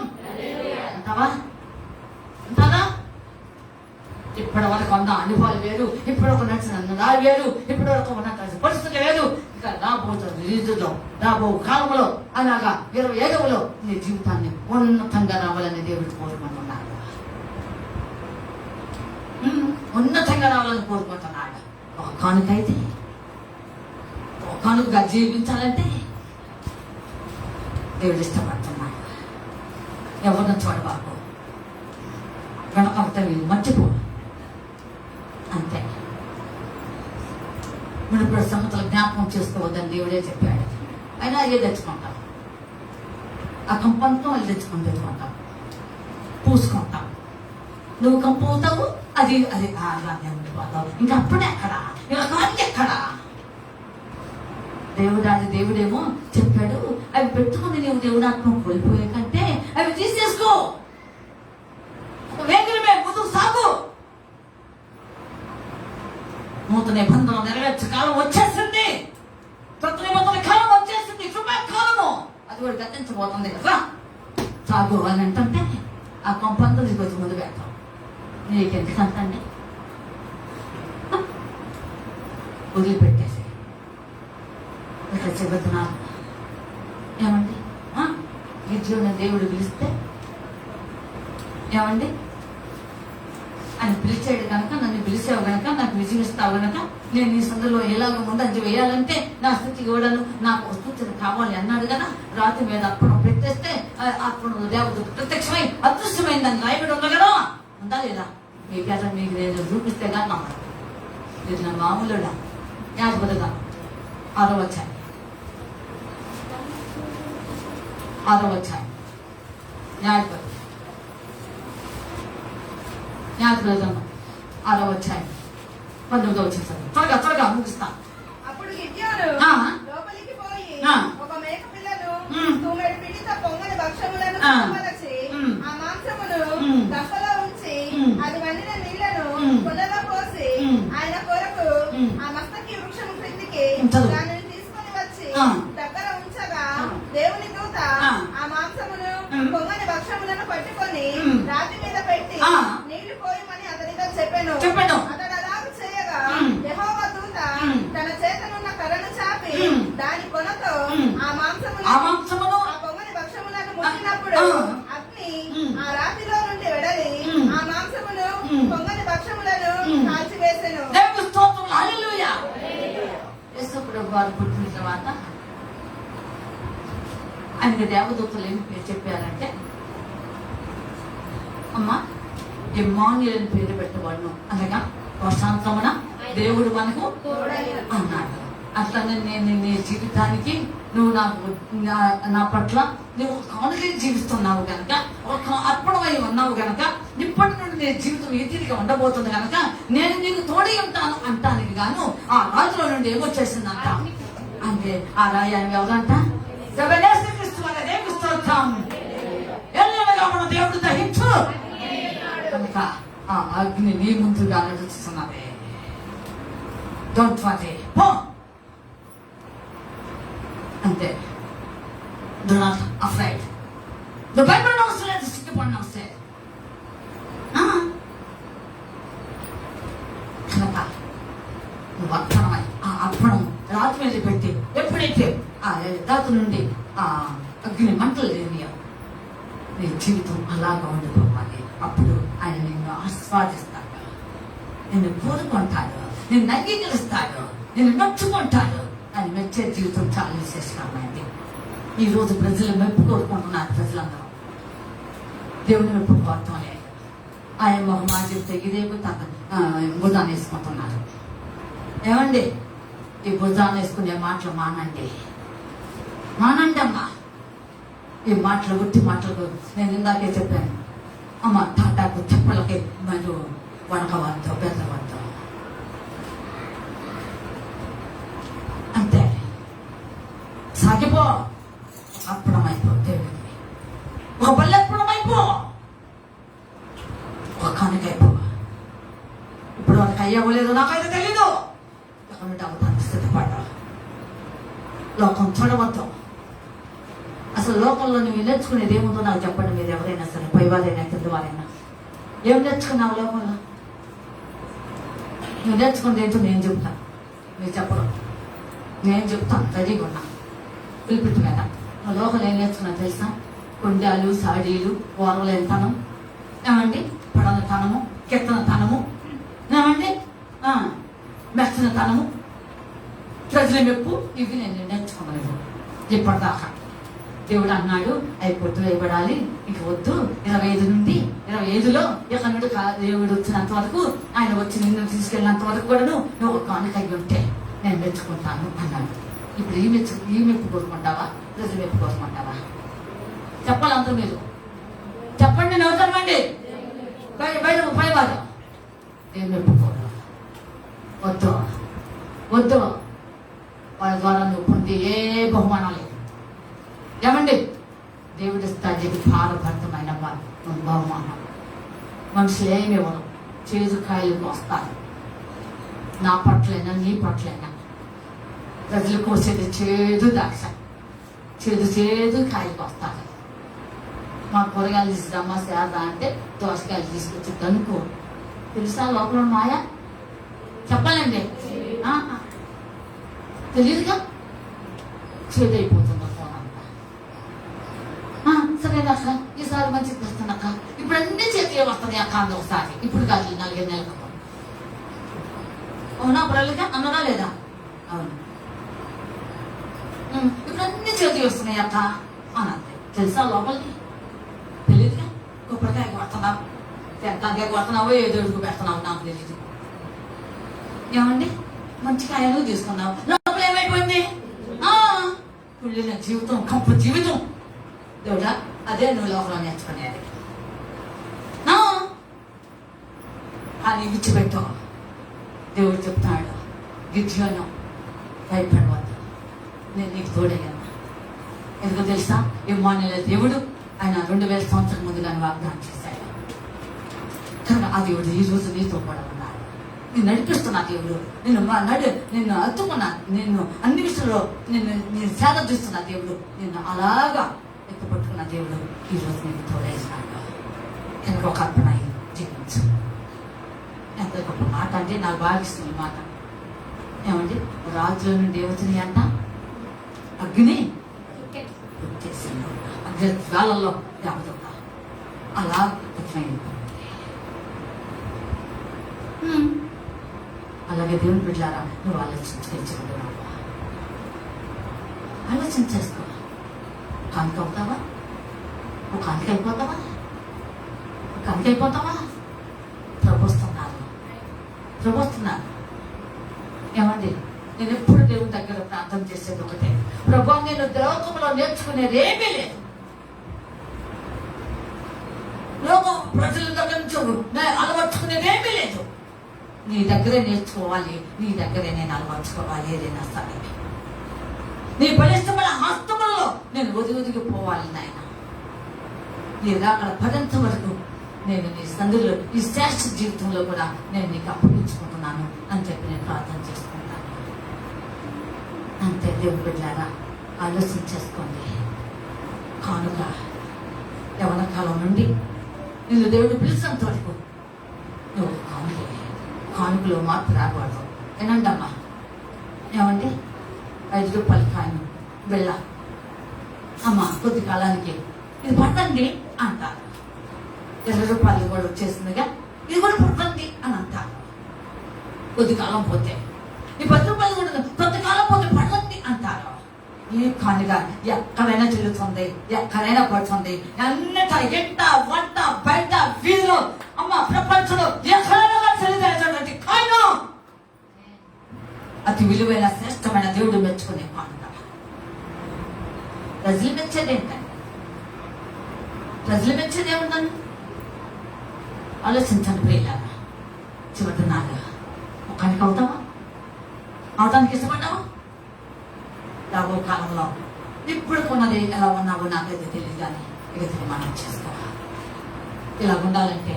అంటావా? అంటారా? ఇప్పటి వరకు ఉన్న అనుభవాలు వేరు, ఇప్పటి వరకు నడిచిన దారి వేరు, ఇప్పటి వరకు ఉన్న పరిస్థితులు వేరు. ఇక రాబోతున్న రీతిలో రాబో కాలంలో అలాగా 27లో నీ జీవితాన్ని ఉన్నతంగా రావాలని దేవుడు కోరుకుంటున్నాడు. ఉన్నతంగా రావాలని కోరుకుంటున్నాడు. ఒక కానుకైతే ఒక కానుకగా జీవించాలంటే దేవుడు ఇష్టపడుతున్నాడు. ఎవరిని చూడబాకు, వెనకబడితే వీళ్ళు మర్చిపో. అంతే. మునుపటి సంగతులు జ్ఞాపకం చేసుకోవద్దని దేవుడే చెప్పాడు. అయినా అదే తెచ్చుకుంటాం, ఆ కంపంతో వాళ్ళు తెచ్చుకుంటాం, పూసుకుంటాం. నువ్వు కంపు అవుతావు, అది అది ఉండిపోతావు. ఇంకా అప్పుడే ఎక్కడా, ఇంకా కానికి ఎక్కడా? దేవుడేమో చెప్పాడు, అవి పెట్టుకుని నీవు దేవుడాత్మ కోల్పోయే కంటే అవి తీసేసుకో, వేగమే ముందుకు సాగు. నూతన నిబంధన నెరవేర్చే కాలం వచ్చేసింది, కొత్త నిబంధన కాలం వచ్చేసింది, కృపాకాలము అది కూడా గతించబోతుంది కదా. సాగు అని అంటే ఆ కొంపంతా తీసుకొచ్చి ముందు పెడతాం. నీకెందుకు అంతండి? వదిలిపెట్టేసి ఇట్లా చెబుతున్నారు. ఏమండి, గిజ్జున్న దేవుడు పిలిస్తే ఏమండి ఆయన పిలిచాడు కనుక, నన్ను పిలిచావు కనుక, నాకు విజయం ఇస్తావు కనుక నేను నీ సందులో ఎలాగ ముందంజ వేయాలంటే నా స్థితి ఇవ్వడాను నాకు స్థితి కావాలి అన్నాడు కదా. రాతి మీద అర్పణం పెట్టేస్తే అర్పణ దేవత ప్రత్యక్షమై అదృశ్యమైందని రాయబడి ఉంది కదా. ఉందా లేదా? మీ పేద మీకు నేను చూపిస్తే కానీ నమ్మడం ఇది. నా మామూలుడా యాజపతిగా 6వ అధ్యాయం 6వ అధ్యాయం న్యాయపతి 6వ అధ్యాయం 19వ వచనం. త్వరగా ముగిస్తా. అప్పుడు గిద్యోను ఆ. లోపలికి పోయి ఆ. ఒక మేక పిల్లను ఉమ్. తూమెడు పిండితో పొంగని భక్షములను ఆ. సిద్ధపరచి ఉమ్. ఆ మాంసమును ఉమ్. దప్పలో ఉంచి ఉమ్. అది వండిన నీళ్లను ఉమ్. కుండలో పోసి ఉమ్. ఆయన కొరకు ఉమ్. ఆ మస్తకి వృక్షము క్రిందికి చదువు. దానిని తీసుకొని వచ్చి ఆ. దగ్గర ఉంచగా ఆ. దేవుని దూత ఆ. ఆ మాంసమును ఉమ్. పొంగని భక్షములను పట్టుకొని ఉమ్. రాతి మీద పెట్టి ఆ. నీళ్లు పోయమని అతనితో చెప్పాను. చెప్పాను. అతడు అలాగ చేయగా ఉమ్. యెహోవా దూత ఉమ్. తన చేతనున్న కర్రను చాపి ఉమ్. దాని కొనతో ఉమ్. ఆ మాంసమును ఆ మాంసమును ఆ పొంగని భక్షములను ముట్టినప్పుడు ఆ. అగ్ని ఉమ్. ఆ రాతిలో నుండి వెడలి ఉమ్. ఆ మాంసమును ఉమ్. పొంగని భక్షములను ఉమ్. కాల్చివేసెను. దేవుని స్తోత్రం. హల్లెలూయా. యేసు ప్రభు వారు పుట్టిన తర్వాత ఆయనకి దేవదూతలు ఏం పేరు చెప్పారంటే, అమ్మా ఇమ్మానుయేలు అని పేరు పెట్టేవాడు, అనగా ప్రశాంతమున దేవుడు మనకు అన్నాడు. అట్లానే నేను నీ జీవితానికి నువ్వు నా పట్ల నువ్వు కానుకై జీవిస్తున్నావు గనక, ఒక అర్పణమై ఉన్నావు గనక, ఇప్పటి నుండి నీ జీవితం ఈ తీరిగా ఉండబోతుంది గనక నేను నీకు తోడై ఉంటాను అంటానికి గాను ఆ రాజులో నుండి ఏమొచ్చేసిందంట అంటే ఆ రాయి ఆయన ఎవరంట? క్రీస్తు అనే దేవుని స్తోత్రం. ఎల్లనగా మన దేవుడు దహించు కనుక ఆ అగ్ని నీ ముందుగా నడుస్తున్నది. డోంట్ వరీ, పో అంతే. Do not afraid. The Bible knows that the stick upon us said. కనుక నువ్వు అర్పణమై ఆ అర్పణం రాత్రి మీద పెట్టి ఎప్పుడైతే ఆ రాత్రి నుండి ఆ అగ్ని మంటలు లేనియో నీ జీవితం అలాగా ఉండిపోవాలి. అప్పుడు ఆయన నిన్ను ఆస్వాదిస్తాడు, నిన్ను కోరుకుంటాడు, నిన్ను అంగీకరిస్తాడు, నిన్ను నొచ్చుకుంటాడు. ఆయన మెచ్చే జీవితం చాలా విశేషమైంది. ఈ రోజు ప్రజలు మెప్పు కోరుకుంటున్నారు. ప్రజలందరూ దేవుని మెప్పు కోరటం లేదు. ఆయన మొహమా చెప్తే ఇదేపు భుజాన్ని వేసుకుంటున్నారు. ఏమండి ఈ భుజాన్ని వేసుకునే మాటలు మానండి అమ్మా. ఈ మాటలు ఉట్టి మాటలకు నేను ఇందాకే చెప్పాను అమ్మ, టాటాకు చెప్పలకి మరియు వణకవద్దు, పెద్దవద్దు అంతే. సాగిపో, అర్పణమైపో దేవుడికి. ఒక బల్లి అర్పణమైపో, ఒక కానుకైపో. ఇప్పుడు వాళ్ళకి అయ్యవలేదు, నాకైతే తెలీదు. ఎక్కడ అవుతాను సిద్ధపడ. లోకం చూడవద్దు. అసలు లోకంలో నువ్వు నేర్చుకునేది ఏముందో నాకు చెప్పండి. మీరు ఎవరైనా సరే, పై వాళ్ళైనా కింద వాళ్ళైనా ఏం నేర్చుకున్నావు లోకంలో? నువ్వు నేర్చుకున్నది ఏంటో నేను చెప్తాను, మీరు చెప్పడం. నేను చెప్తాను రెడీగా ఉన్నా. పిలిపిట్టు మీద నువ్వు లోకంలో ఏం నేర్చుకున్నా తెలుసా? కొండాలు, సాడీలు, ఓరలేని తనం, ఏమండి పడన తనము, కెత్తన తనము, ఏమండి మెచ్చన తనము, ప్రజల మెప్పు, ఇవి నేను నేర్చుకోలేదు ఇప్పటిదాకా. దేవుడు అన్నాడు అవి పొట్టు వేయబడాలి, ఇంక వద్దు. 25 నుండి 25లో ఇక నుండి దేవుడు వచ్చినంత వరకు, ఆయన వచ్చి నిన్ను తీసుకెళ్ళినంత వరకు కూడా నువ్వు కానుక అయ్యి ఉంటే నేను మెచ్చుకుంటాను అన్నాడు. ఇప్పుడు ఈ మెప్పు కోరుకుంటావా, ప్రజలు మెప్పు కోరుకుంటావా? చెప్పాలి అందరూ, మీరు చెప్పండి. నవ్వుతామండి బయట పైవాదం. ఏం మెప్పుకోరు, వద్దు. వాళ్ళ ద్వారా నువ్వు పొంది ఏ బహుమానం లేదు. ఏమండి దేవుడి స్థాయికి భారభరితమైన బహుమానం. మనుషులు ఏమి ఇవ్వరు, చేదు కాయలకు వస్తారు. నా పట్లైనా నీ పట్లైనా ప్రజలు కోసేది చేదు ద్రాక్ష, చేదు కాయలకు వస్తారు. మా కూరగాయలు తీసుకురమ్మా సేద అంటే దోసకాయలు తీసుకొచ్చి దనుకో. తెలుసా లోపల మాయ? చెప్పాలండి, తెలియదుగా. చేదైపోతుంది ఫోన్ అంతా. సరే అసలు ఈసారి కాదు మంచిది వస్తానక్క, ఇప్పుడు అన్ని చేతిలో వస్తాయి అక్క అంది ఒకసారి. ఇప్పుడు కాదు 4 నెలలకు. అవునా అప్పుడల్లిగా అన్నదా లేదా? అవును. ఇప్పుడు అన్ని చేతికి వస్తున్నాయి అక్క అనంతే. తెలుసా లోపలికి తెలియదుగా. కొబ్బరికాయ కొడుతున్నావు, తెంకాయ కొడుతున్నావో ఏదో ఎడుగు పెడుతున్నావు నాకు తెలియదు. ఏమండి మంచి కాయలు తీసుకున్నావు, లోపల ఏమైపోయింది? కుళ్ళిన జీవితం, కంపు జీవితం. దేవుడా అదే నువ్వు లోపల నేర్చుకునేది. అని విడిచిపెట్టు. దేవుడు చెప్తాడు, గిద్యోను భయపడవద్దు, నేను నీకు తోడయ్యాను. ఎందుకో తెలుసా? ఇమ్మానుయేలు దేవుడు ఆయన 2000 సంవత్సరాల ముందుగానే వాగ్దానం చేశాడు. కనుక ఆ దేవుడు ఈ రోజు నీతో కూడా ఉన్నాడు. నేను నడిపిస్తున్నా దేవుడు, నిన్ను అత్తుకున్నా, నిన్ను అన్ని విషయంలో నేను సేద చూస్తున్నా దేవుడు, నిన్ను అలాగా ఎత్తుపట్టుకున్న దేవుడు ఈ రోజు నేను తోడేసినాడు. కనుక ఒక అర్పణ జీవించు. ఎంత గొప్ప మాట అంటే నాకు బాగా ఇష్టం ఈ మాట. ఏమండి రాజుల నుండి ఏమవుతుంది అంట? అగ్ని వచ్చేసింది, అగ్ని జ్వాలల్లో దేవత అలా అర్థమైంది. అలాగే దేవుని బిడ్డలారా, నువ్వు ఆలోచించుకుంటున్నావు. ఆలోచన చేసుకో. కానుక అవుతావా? ఒక కానుక అయిపోతావా? కానుక అయిపోతావా? ప్రభుస్తున్నారు. ఏమండి నేను ఎప్పుడు దేవుని దగ్గర ప్రార్థన చేసేది ఒకటే, ప్రభు నేను లోకంలో నేర్చుకునేది ఏమీ లేదు. లోకం ప్రజల దగ్గర నుంచి అలవర్చుకునేది ఏమీ లేదు. నీ దగ్గరే నేర్చుకోవాలి, నీ దగ్గరే నేను అలవర్చుకోవాలి. ఏదైనా సరే నీ బలిష్టమైన హస్తములలో నేను ఒదిగిపోవాలి నాయన. నీలా అక్కడ పదంత వరకు నేను నీ సందులో ఈ శ్రేష్ఠ జీవితంలో కూడా నేను నీకు అప్పగించుకుంటున్నాను అని చెప్పి నేను ప్రార్థన చేసుకుంటాను. అంతే దేవుని బిడ్డలారా, ఆలోచన చేసుకోండి. కానుక యవన కాలం నుండి నిన్ను దేవుడు పిలిచినంత వరకు నువ్వు కానుకలో మార్పు రాకూడదు. ఏనండి అమ్మా? ఏమండి 5 రూపాయల కాయను వెళ్ళ అమ్మ కొద్ది కాలానికి ఇది పట్టండి అంటారు. 20 రూపాయలు కూడా వచ్చేసిందిగా ఇది కూడా పట్టండి అని అంటారు. కొద్ది కాలం పోతే ఈ 10 రూపాయలు కూడా కొంతకాలం పోతే పట్టండి అంటారు. ఈ కానుక ఎక్కడైనా తిరుగుతుంది, ఎక్కడైనా పడుతుంది, అన్నిట ఎంట వంట బయట వీధిలో అమ్మ ప్రపంచంలో ఎక్కడైనా తెలియజేటువంటి కాయను అతి విలువైన శ్రేష్టమైన దేవుడు మెచ్చుకునే కానుక. ప్రజలు మెచ్చేది ఏంటండి? ప్రజలు మెచ్చేది ఏముందని ఆలోచించండి ప్రియులారా. చివరి నాలుగు కానుక అవుతావా? అవడానికి ఇష్టపడ్డావా? రాబో కాలంలో ఇప్పుడు కొన్నది ఎలా ఉన్నావో నాకైతే తెలియదు, కానీ ఇక తీర్మానం చేసుకోవాలి. ఇలా ఉండాలంటే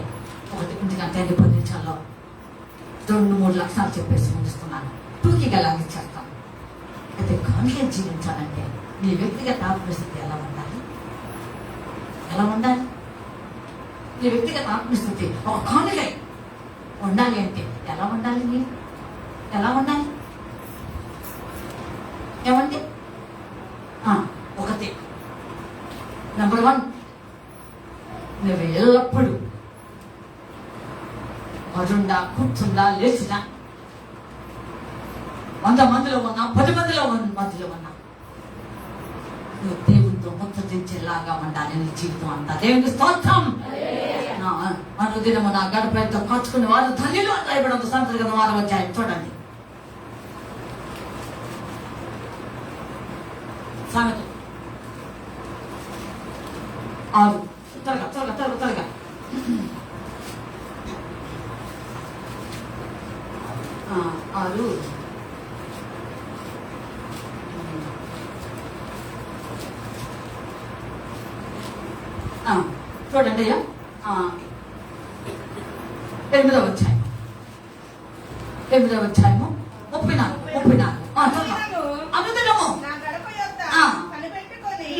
ఒకటి ఇంటికంటే నిబంధించాలో 2-3 లక్షణాలు చెప్పేసి ముగిస్తున్నాను. టూకీగా లాగించేస్తాను. అయితే కానుక జీవించాలంటే మీ వ్యక్తిగత ఆత్మస్థితి ఎలా ఉండాలి? ఎలా ఉండాలి? నీ వ్యక్తిగత ఆత్మస్థితి ఒక కానుక ఉండాలి అంటే ఎలా ఉండాలి? మీరు ఎలా ఉండాలి? ఏమండి? ఒకటి నెంబర్ 1, నువ్వు ఎల్లప్పుడూ పడుండా కూర్చుండా లేచినా 100 మందిలో ఉన్నా 10 మందిలో ఉన్నా నువ్వు దేవునితో ముచ్చటించేలాగా ఉండాలి నీ జీవితం అంతా. దేవునికి స్తోత్రం. అనుదినము నా గడపతో కాచుకునే వారు ధన్యులు అని రాయబడి సంతతి కదా 6వ అధ్యాయం చూడండి. సామెత 6 త్వరగా 6 చూడండి అయ్యా. 8వ అధ్యాయం 34. అనుదినము నా గడప యొద్ద కనిపెట్టుకొని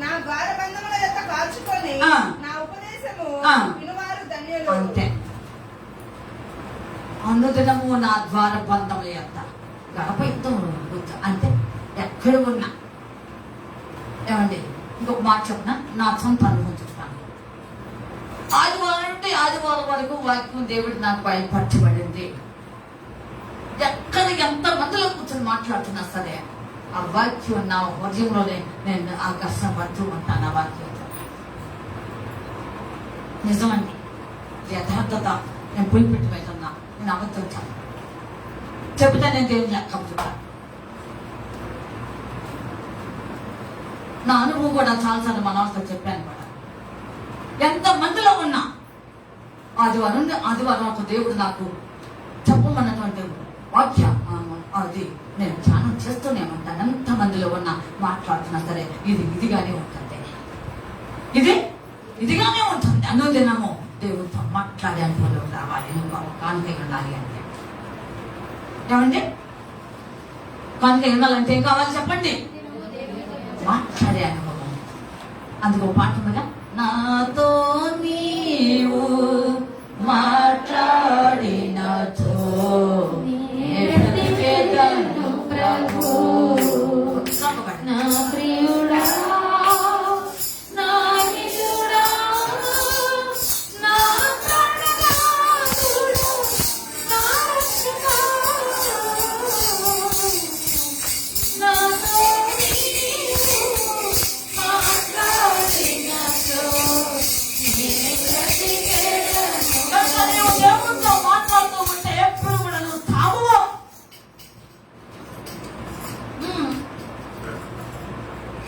నా ద్వారబంధముల యొద్ద కాచుకొని నా ఉపదేశము వినువారు ధన్యులు. అంతే. అనుదినము నా ద్వారబంధముల యొద్ద గడప యుద్ధం అంటే ఎక్కడ ఉన్నా. ఏమండి ఇంకొక మాట చెప్పిన నా సొంత అనుభవం చెప్తాను. సంవత్సరాల వరకు వాక్యం దేవుడు నాకు బయలుపరచబడింది. ఎక్కడ ఎంత మందిలో కూర్చొని మాట్లాడుతున్నా సరే ఆ వాక్యం నా హృదయంలోనే నేను ఆకర్షణ పడుతూ ఉంటాను. ఆ వాక్యం నిజమండి, యథార్థత. నేను పులిపెట్టి వెళ్తున్నా, నేను అబద్ధం చెబుతా, నేను దేవుని లెక్క చెప్తాను. నా అనుభవం కూడా చాలాసార్లు మన వాళ్ళతో చెప్పాను కూడా. ఎంత మందిలో ఉన్నా ఆదివారం ఒక దేవుడు నాకు చెప్పమన్నటువంటి వాక్య అది నేను ధ్యానం చేస్తూనే ఉంటాను. ఎంత మందిలో ఉన్నా మాట్లాడుతున్నా సరే ఇదిగానే ఉంటుంది, ఇదిగానే ఉంటుంది. అనుదినము దేవుడితో మాట్లాడే అనుభవం రావాలి. నువ్వు కానుక ఉండాలి అంటే ఏమండి? కానుక ఉండాలంటే ఏం కావాలి చెప్పండి? మాట్లాడే అనుభవం. అందుకో పాట మీద నాతో నీవు మాట్లాడినతో ప్రభు నా ప్రియుడా నా నిజుడా నా ప్రాణనాథుడా నా రక్షకుడా నాతో మాట్లాడుతూ ఉంటే ఎప్పుడు కూడా నువ్వు తావు.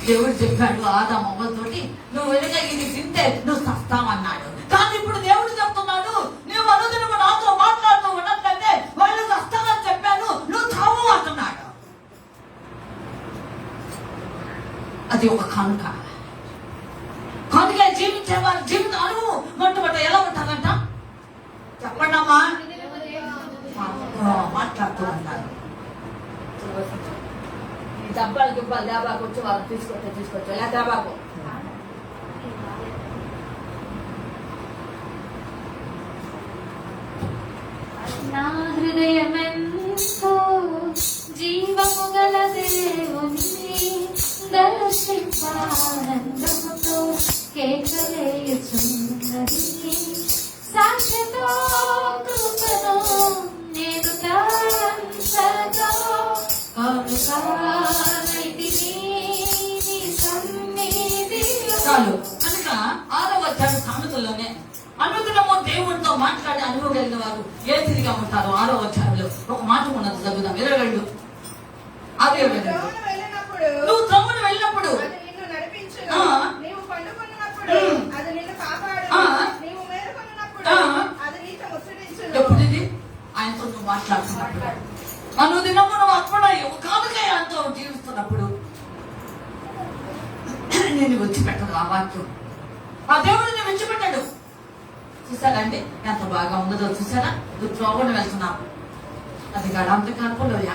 దేవుడు చెప్పాడు ఆదామవ్వతోటి, నువ్వు వెనుక ఇది తింటే నువ్వు చస్తావన్నాడు. కానీ ఇప్పుడు దేవుడు చెప్తున్నాడు, నువ్వు అనుదినము నాతో మాట్లాడుతూ ఉన్నట్లయితే వాళ్ళు చస్తామని చెప్పాను, నువ్వు తావు అంటున్నాడు. అది ఒక కానుక. కానుక జీవించేవారు జీవిత అనుభవం మొట్టమొదట ఎలా ఉంటారంట చెప్పండి అమ్మా? మాట్లాడుతూ ఉంటారు. ఈ డబ్బాలు గిబ్బాలు దాబాకు వచ్చి వాళ్ళు తీసుకొచ్చు ఎలా దాబాకు నా హృదయమెంతో జీవము గల దేవుని దర్శింపానందముతో కేకలేయుచున్నది. సాక్షితో కృపను నేను తలంచగా చాలు. కనుక 6వ అధ్యాయం సామెతల్లోనే అనుదినము దేవుడితో మాట్లాడే అనుభవం కలిగిన వారు ఏ తిరిగా ఉంటారో 6వ అధ్యాయంలో ఒక మాట ఉన్నది. చదువుదాం. 22 నువ్వు త్రవ్వును వెళ్ళినప్పుడు ఎప్పుడు ఇది ఆయనతో నువ్వు మాట్లాడుతున్నప్పుడు, అనుదినము నువ్వు అప్పుడు కానుకై ఆయనతో జీవిస్తున్నప్పుడు నేను విడిచిపెట్టదు ఆ వాక్యం. ఆ దేవుడు నేను విడిచిపెట్టాడు. చూసారండి ఎంత బాగా ఉన్నదో చూసారా? నువ్వు త్రోవను వెళ్తున్నావు, అది గడాంత కర్పలోయ,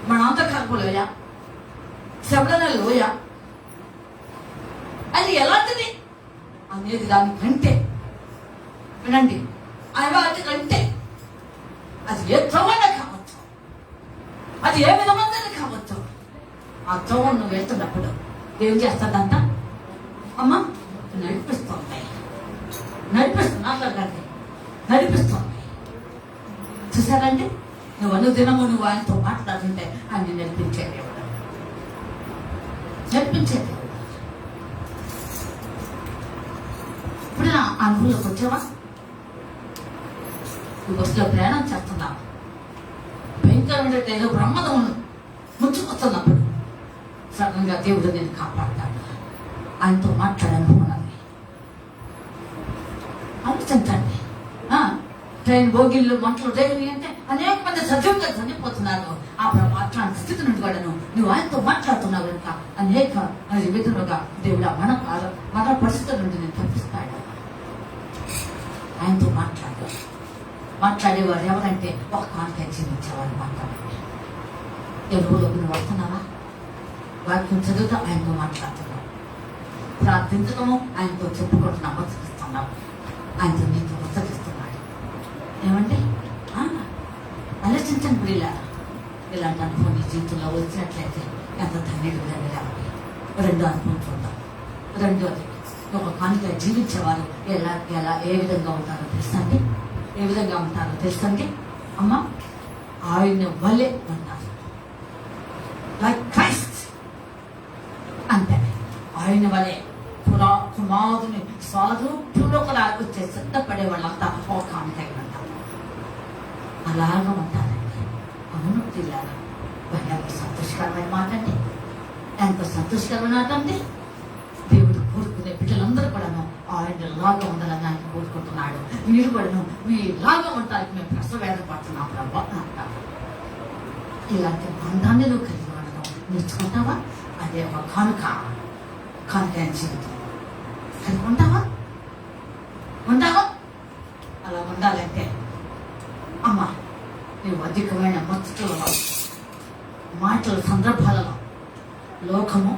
మణాంత కర్పలోయ, శబడన లోయ, అది ఎలాంటిది అనేది దాని కంటే వినండి, వాటి కంటే అది ఏ త్రోవనే కావచ్చు, అది ఏ విధమందని కావచ్చు. ఆ త్రోవను నువ్వు వెళ్తున్నప్పుడు ఏం చేస్తుందంట? అమ్మా నడిపిస్తుంది, నడిపిస్తుంది. చూసారండి? నువ్వు అనుదినము నువ్వు ఆయనతో మాట్లాడుతుంటే ఆయన నడిపించేది. ఇప్పుడు నా అనుభవంలోకి వచ్చావా? నువ్వు బస్సులో ప్రయాణం చేస్తున్నావు, భయంకరమైన ఏదో బ్రహ్మదం ముంచుకొస్తున్నప్పుడు సడన్ గా దేవుడు నేను కాపాడతాడు. ఆయనతో మాట్లాడాను ఉన్నది. ఆలోచించండి. ట్రైన్ బోగిళ్ళు మంటలు రేగినాయి అంటే అనేక మంది సజీవంగా చనిపోతున్నారు. అట్లాంటి స్థితి నుండి కూడా నువ్వు ఆయనతో మాట్లాడుతున్నావు కనుక అనేక విధులుగా దేవుడు మన పరిస్థితుల నుండి నేను తప్పిస్తాడు. ఆయనతో మాట్లాడేవారు ఎవరంటే ఒక కాంటాక్ట్ జీవించేవారు మాట్లాడారు. ఎరువులోకి నువ్వు వస్తున్నావా? వాక్యం చదువుతా ఆయనతో మాట్లాడుతున్నావు, ప్రార్థించడము ఆయనతో చెప్పుకుంటున్నావు, బతికిస్తున్నావు, ఆయనతో నీతో బతికిస్తున్నాడు. ఏమండి ఆలోచించండి. ఇప్పుడు ఇలాంటి అనుభవం నీ జీవితంలో వచ్చినట్లయితే ఎంత ధన్యుడు. రెండో అనుభవం చూద్దాం. రెండోది ఒక కానుక జీవించేవారు ఏ విధంగా ఉంటారో తెలుసండి? ఏ విధంగా ఉంటారో తెలుసండి? అమ్మ, ఆయన వల్లే ఉంటారు. లైక్ క్రైస్ట్ అంతే. ఆయన వల్లే కుమారుని స్వరూపంలో వచ్చే సిద్ధపడే వాళ్ళంతా ఒక కానుక ఉంటారు. అలాగా ఉంటారండి. అవును పిల్లలు, ఎంత సంతోషకరమైన మాట అండి. ఎంత సంతోషకరమైన మాట అండి. దేవుడు కోరుకునే బిడ్డలందరూ కూడాను ఆయన లాగా ఉండాలని ఆయన కోరుకుంటున్నాడు. మీరు కూడాను మీ లాగా ఉండడానికి మేము ప్రసవేద పడుతున్నాం ప్రభు అంటారు. ఇలాంటి బంధాన్ని నువ్వు కలిగి ఉండడం నేర్చుకుంటావా? అదే ఒక కానుక జీవితం కలిగి ఉంటావా? అలా ఉండాలంటే అమ్మ, నీవు అధికమైన మత్తులలో మాటల సందర్భాలలో లోకము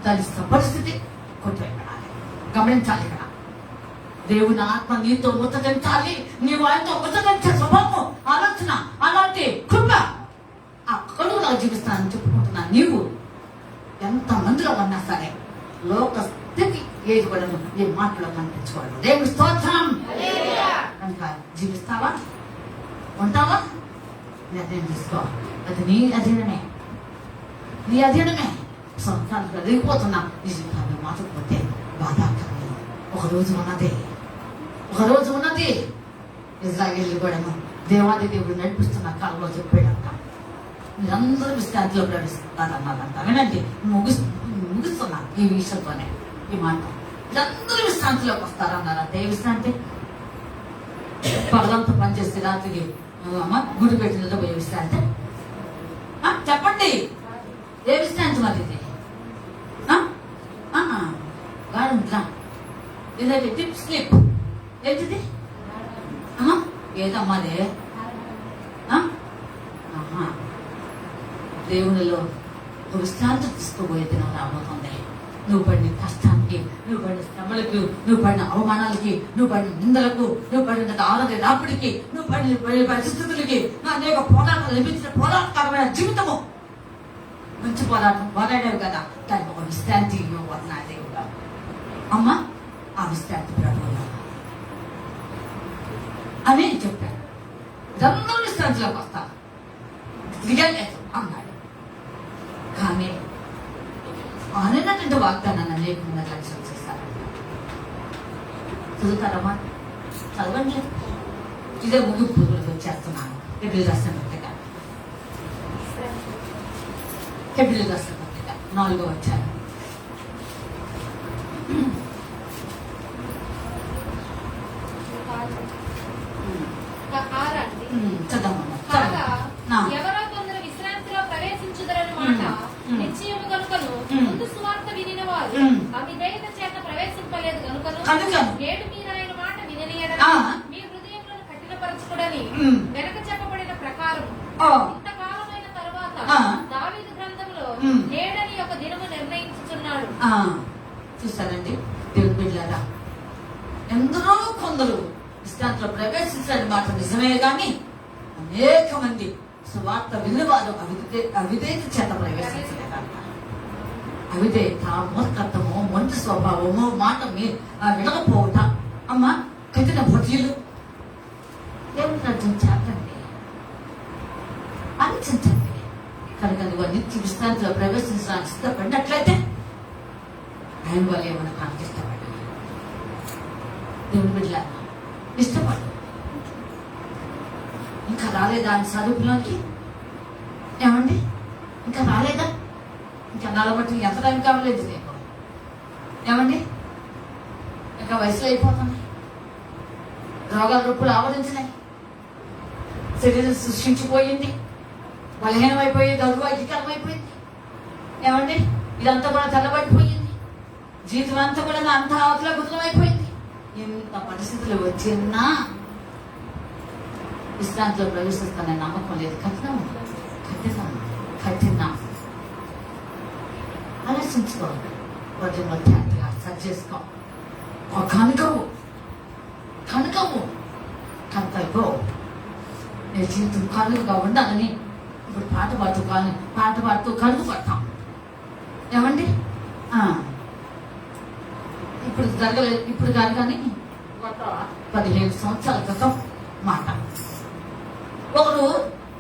దాని పరిస్థితి కొట్టివేయబడాలి. గమనించాలి. ఇక్కడ దేవుని ఆత్మ నీతో ముచ్చటించాలి. నీవు ఆయనతో ముచ్చటించే స్వభావం, ఆలోచన, అలాంటి కృప ఆ కడుగులా జీవిస్తానని చెప్పుకుంటున్నా. నీవు ఎంత మందిలో ఉన్నా సరే లోక స్థితి ఏది కూడా నీ మాటలో కనిపించుకోవాలి. దేవుని స్తోత్రం. కనుక జీవిస్తావా? ఉంటావా? నిర్ణయం తీసుకో. అది నీ అధీనమే. సంతానం కలిగిపోతున్నా నీ జీవితాన్ని మాట్లాడిపోతే బాధాకరమే. ఒకరోజు ఉన్నది ఇజ్రాయేల్ కూడాను దేవాది దేవుడు నడిపిస్తున్న కాలంలో చెప్పాడంట, మీరందరూ విశ్రాంతిలో ప్రవేశిస్తారన్నారంట. వినండి, ముగిస్తున్నా ఈ విషయంతోనే ఈ మాట. మీరందరూ విశ్రాంతిలోకి వస్తారన్నారంట. ఏ విశ్రాంతి? పగలంతా పనిచేస్తే రాత్రికి గుడి పెట్టినతో పోయే విశ్రాంతి? చెప్పండి, ఏ విశ్రాంతి మరి ఇది? ఇదంటే టిప్ స్లిప్ ఏంటిది? ఏదమ్మాదే? దేవునిలో ఒక విశ్రాంతి తీసుకోబోయే దినం రాబోతుంది. నువ్వు పడిన కష్టానికి, నువ్వు పడిన శ్రమలకు, నువ్వు పడిన అవమానాలకి, నువ్వు పడిన నిందలకు, నువ్వు పడిన ఆరోగ్య రాపిడికి, నువ్వు పడిన పరిస్థితులకి అనేక పోరాటాలు లభించిన పోరాటకరమైన జీవితము. మంచి పోరాడావు కదా, దానికి ఒక విశ్రాంతి ఇవ్వబోతున్నా దేవుడు. అమ్మ, ఆ విశ్రాంతి ప్రభు అని చెప్పాడు. అందరూ విశ్రాంతిలోకి వస్తారు, దిగలేదు అన్నాడు. కానీ అనేటువంటి వాగ్దానాన్ని అనేకంగా లక్ష్యం చేశారంట. చదువుతారమ్మా? చదవండి. ఇదే ముగింపు చేస్తున్నాను. హెబ్రీయుల రాసిన పత్రిక 4వ అధ్యాయం. ఎవరో కొందరు విశ్రాంతిలో ప్రవేశించుదరని మాట నిశ్చయము కనుకను ముందు సువార్త వినిన వారు అవిధేయత చేత ప్రవేశింపలేదు కనుకను నేడు మీరు ఆయన మాట వినని ఎడల మీ హృదయములను కఠినపరచుకుడని వెనక చెప్పబడిన ప్రకారం ఇంతకాలమైన తరువాత దావీదు గ్రంథంలో నేడని ఒక దినము నిర్ణయించుచున్నాడు. చూస్తానండి దేవుని బిడ్డలారా, ఎందరో కొందరు విశ్రాంతిలో ప్రవేశించడానికి మాట నిజమే గాని అనేక మంది సువార్త విలువారు అవిధేయత చేత ప్రవేశించలేదంట. అవిధేయత, మూర్ఖత్వము, మొండి స్వభావము, మాట వినకపోవట, అమ్మ కఠిన భక్తులు. దేవుని రాజ్యం చేతండి, ఆలోచించండి. కనుక నువ్వు నిత్య విశ్రాంతిలో ప్రవేశించడానికి సిద్ధపడినట్లయితే ఆయన వాళ్ళు ఏమన్నా నాకు ఇష్టపడ్డా దేవుని బిడ్డల ఇష్టపడు. ఇంకా రాలేదా ఆయన స్వరూపంలోకి? ఏమండి, ఇంకా రాలేదా? ఇంకా 40 ఎంత టైం కావలేదు నీకు? ఏమండి, ఇంకా వయసులో అయిపోతున్నాయి, రోగాల రూపులు ఆవరించినాయి, శరీరం సృష్టించిపోయింది, బలహీనమైపోయి గర్వ అధికారమైపోయింది. ఏమండి, ఇదంతా కూడా తెల్లబడిపోయింది, జీవితం అంతా కూడా అంత ఆకుల గుతలమైపోయింది. ఎంత పరిస్థితులు వచ్చినా విశ్రాంతిలో ప్రవేశిస్తానని నమ్మకం లేదు. కఠిన ఆలోచించుకో, వడ్రంలో జాగ్రత్తగా సరి చేసుకో. కనుకవు కనుకో నీ జీవితం కనుకగా ఉండాలని ఇప్పుడు పాట పాడుతూ కనుక పడతాం. ఏమండి, జరగలేదు, ఇప్పుడు కాదు, కానీ గత 15 సంవత్సరాల క్రితం మాట. ఒకరు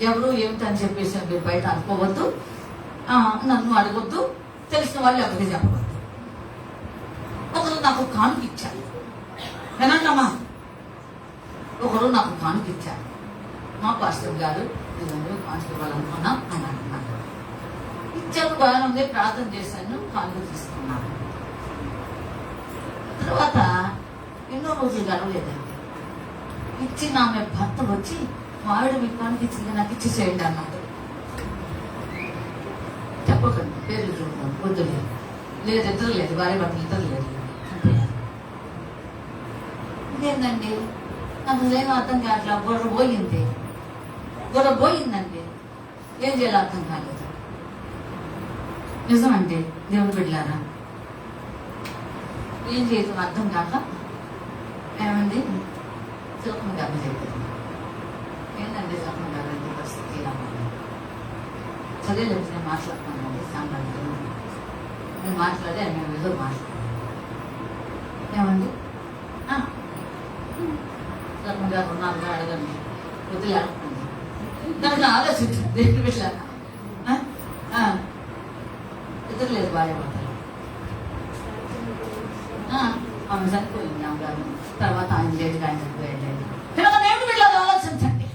ఎవరు ఏమిటని చెప్పేసి మీరు బయట అనుకోవద్దు, నన్ను అడగొద్దు, తెలిసిన వాళ్ళు ఎవరికి చెప్పవద్దు. ఒకరు నాకు కానుక ఇచ్చారు, వినండమ్మా. ఒకరు నాకు కానుక ఇచ్చారు. మా పాస్టర్ గారు కానుక ఇవ్వాలనుకున్నాం అని అంటున్నారు. ఇచ్చారు, బాగానే ఉంది, ప్రార్థన చేశాను, కానుక తీసుకున్నాను. తర్వాత ఎన్నో రోజులు గడవలేదండి. ఇచ్చిన ఆమె భర్త వచ్చి వాడు మీ కానుక ఇచ్చింది నాకు ఇచ్చేసేయండి అన్నాడు. చెప్పకండి, పేరు చూద్దాం, వద్దు, లేదు, ఇద్దరు లేదు, భార్య భర్తలు ఇద్దరు లేదు. ఇదేందండి, నాకు ఏం అర్థం కావట్లా. గొర్రె పోయిందండి, ఏం చేయాలో అర్థం కాలేదు. నిజమండి దేవుని బిడ్డలారా, ఏం చేయటం అర్థం కాక ఏమండి చిలకమ్మ గారిని చెప్పింది. ఏంటండి చిలకమ్మ గారు అంటే పరిస్థితి చదివలేదు, నేను మాట్లాడుతున్నానండి సాంబార్తో. నేను మాట్లాడి మేము ఏదో మాట్లాడాను. ఏమండి చిలకమ్మ గారు ఉన్నారుగా, అడగండి, వదిలే అడుగుతుంది. దానికి ఆలోచించండి దేవుని బిడ్డలారా. ఇద్దరు లేదు భార్య భర్తలు. ఆమె చనిపోయింది అమ్మగారు. తర్వాత ఆయన లేడుగా, ఆయన చనిపోయాడు. దేవుని బిడ్డలారా, ఆలోచించండి.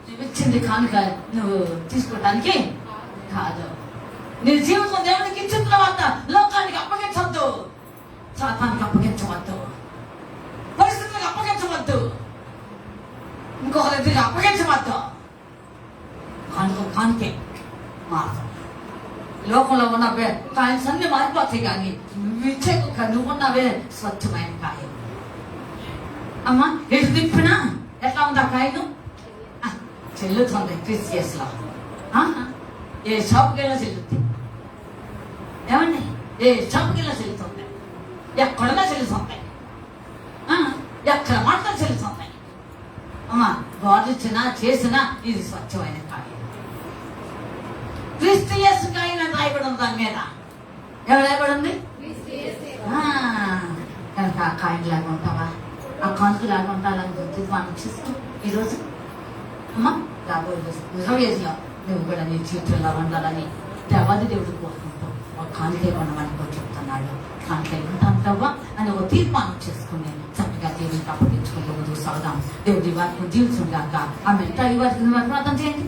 నువ్వు ఇచ్చింది కానుక నువ్వు తీసుకోవడానికి కాదు. నీ జీవితం దేవునికి ఇచ్చిన తర్వాత లోకానికి అప్పగించవద్దు, శాతానికి అప్పగించవద్దు, పరిస్థితులకు అప్పగించవద్దు, ఇంకొకరి దగ్గరికి అప్పగించవద్దు. కానుకే మారదు. లోకంలో ఉన్న కాయన్స్ అన్ని మారిపోతాయి, కానీ నువ్విచ్చే నువ్వున్నవే స్వచ్ఛమైన కాయ. అమ్మా ఎటు తిప్పినా ఎట్లా ఉంది ఆ కాయను? చెల్లుతుంది. క్రిస్టియస్ లో ఏ షాప్కి చెల్లుతుంది. ఏమండి, ఏ షాప్కి చెల్లుతుంది, ఎక్కడన్నా చెల్లుతుంది, ఎక్కడ మాత్రం చెల్లుతుంది. అమ్మా గాడ్ ఇచ్చినా చేసినా ఇది స్వచ్ఛమైన కాయ. క్రిస్టియస్ కాయన రాయబడి ఉంది దాని మీద. ఎవరు రాయబడి ఉంది? కనుక ఆ కాయన లాగా ఉంటావా, ఆ కానుక లాగా ఉంటాలని గుర్తు మనం చూస్తూ ఈరోజు అమ్మా రాబోయే నిజవేజ్లో నువ్వు కూడా నీ జీవితంలో ఉండాలని దేవాది దేవుడు కోరుకుంటూ ఒక కానుకే కొనమని చెప్తున్నాడు. కానుక ఉంటావా అని ఒక తీర్మానం చేసుకుని చక్కగా దేవునికి అప్పగించుకుంటూ ముందుకు సాగుదాం. దేవుడి వారికి జీవించుగాక. ఆమె ఈ వారికి ప్రార్థన చేయండి.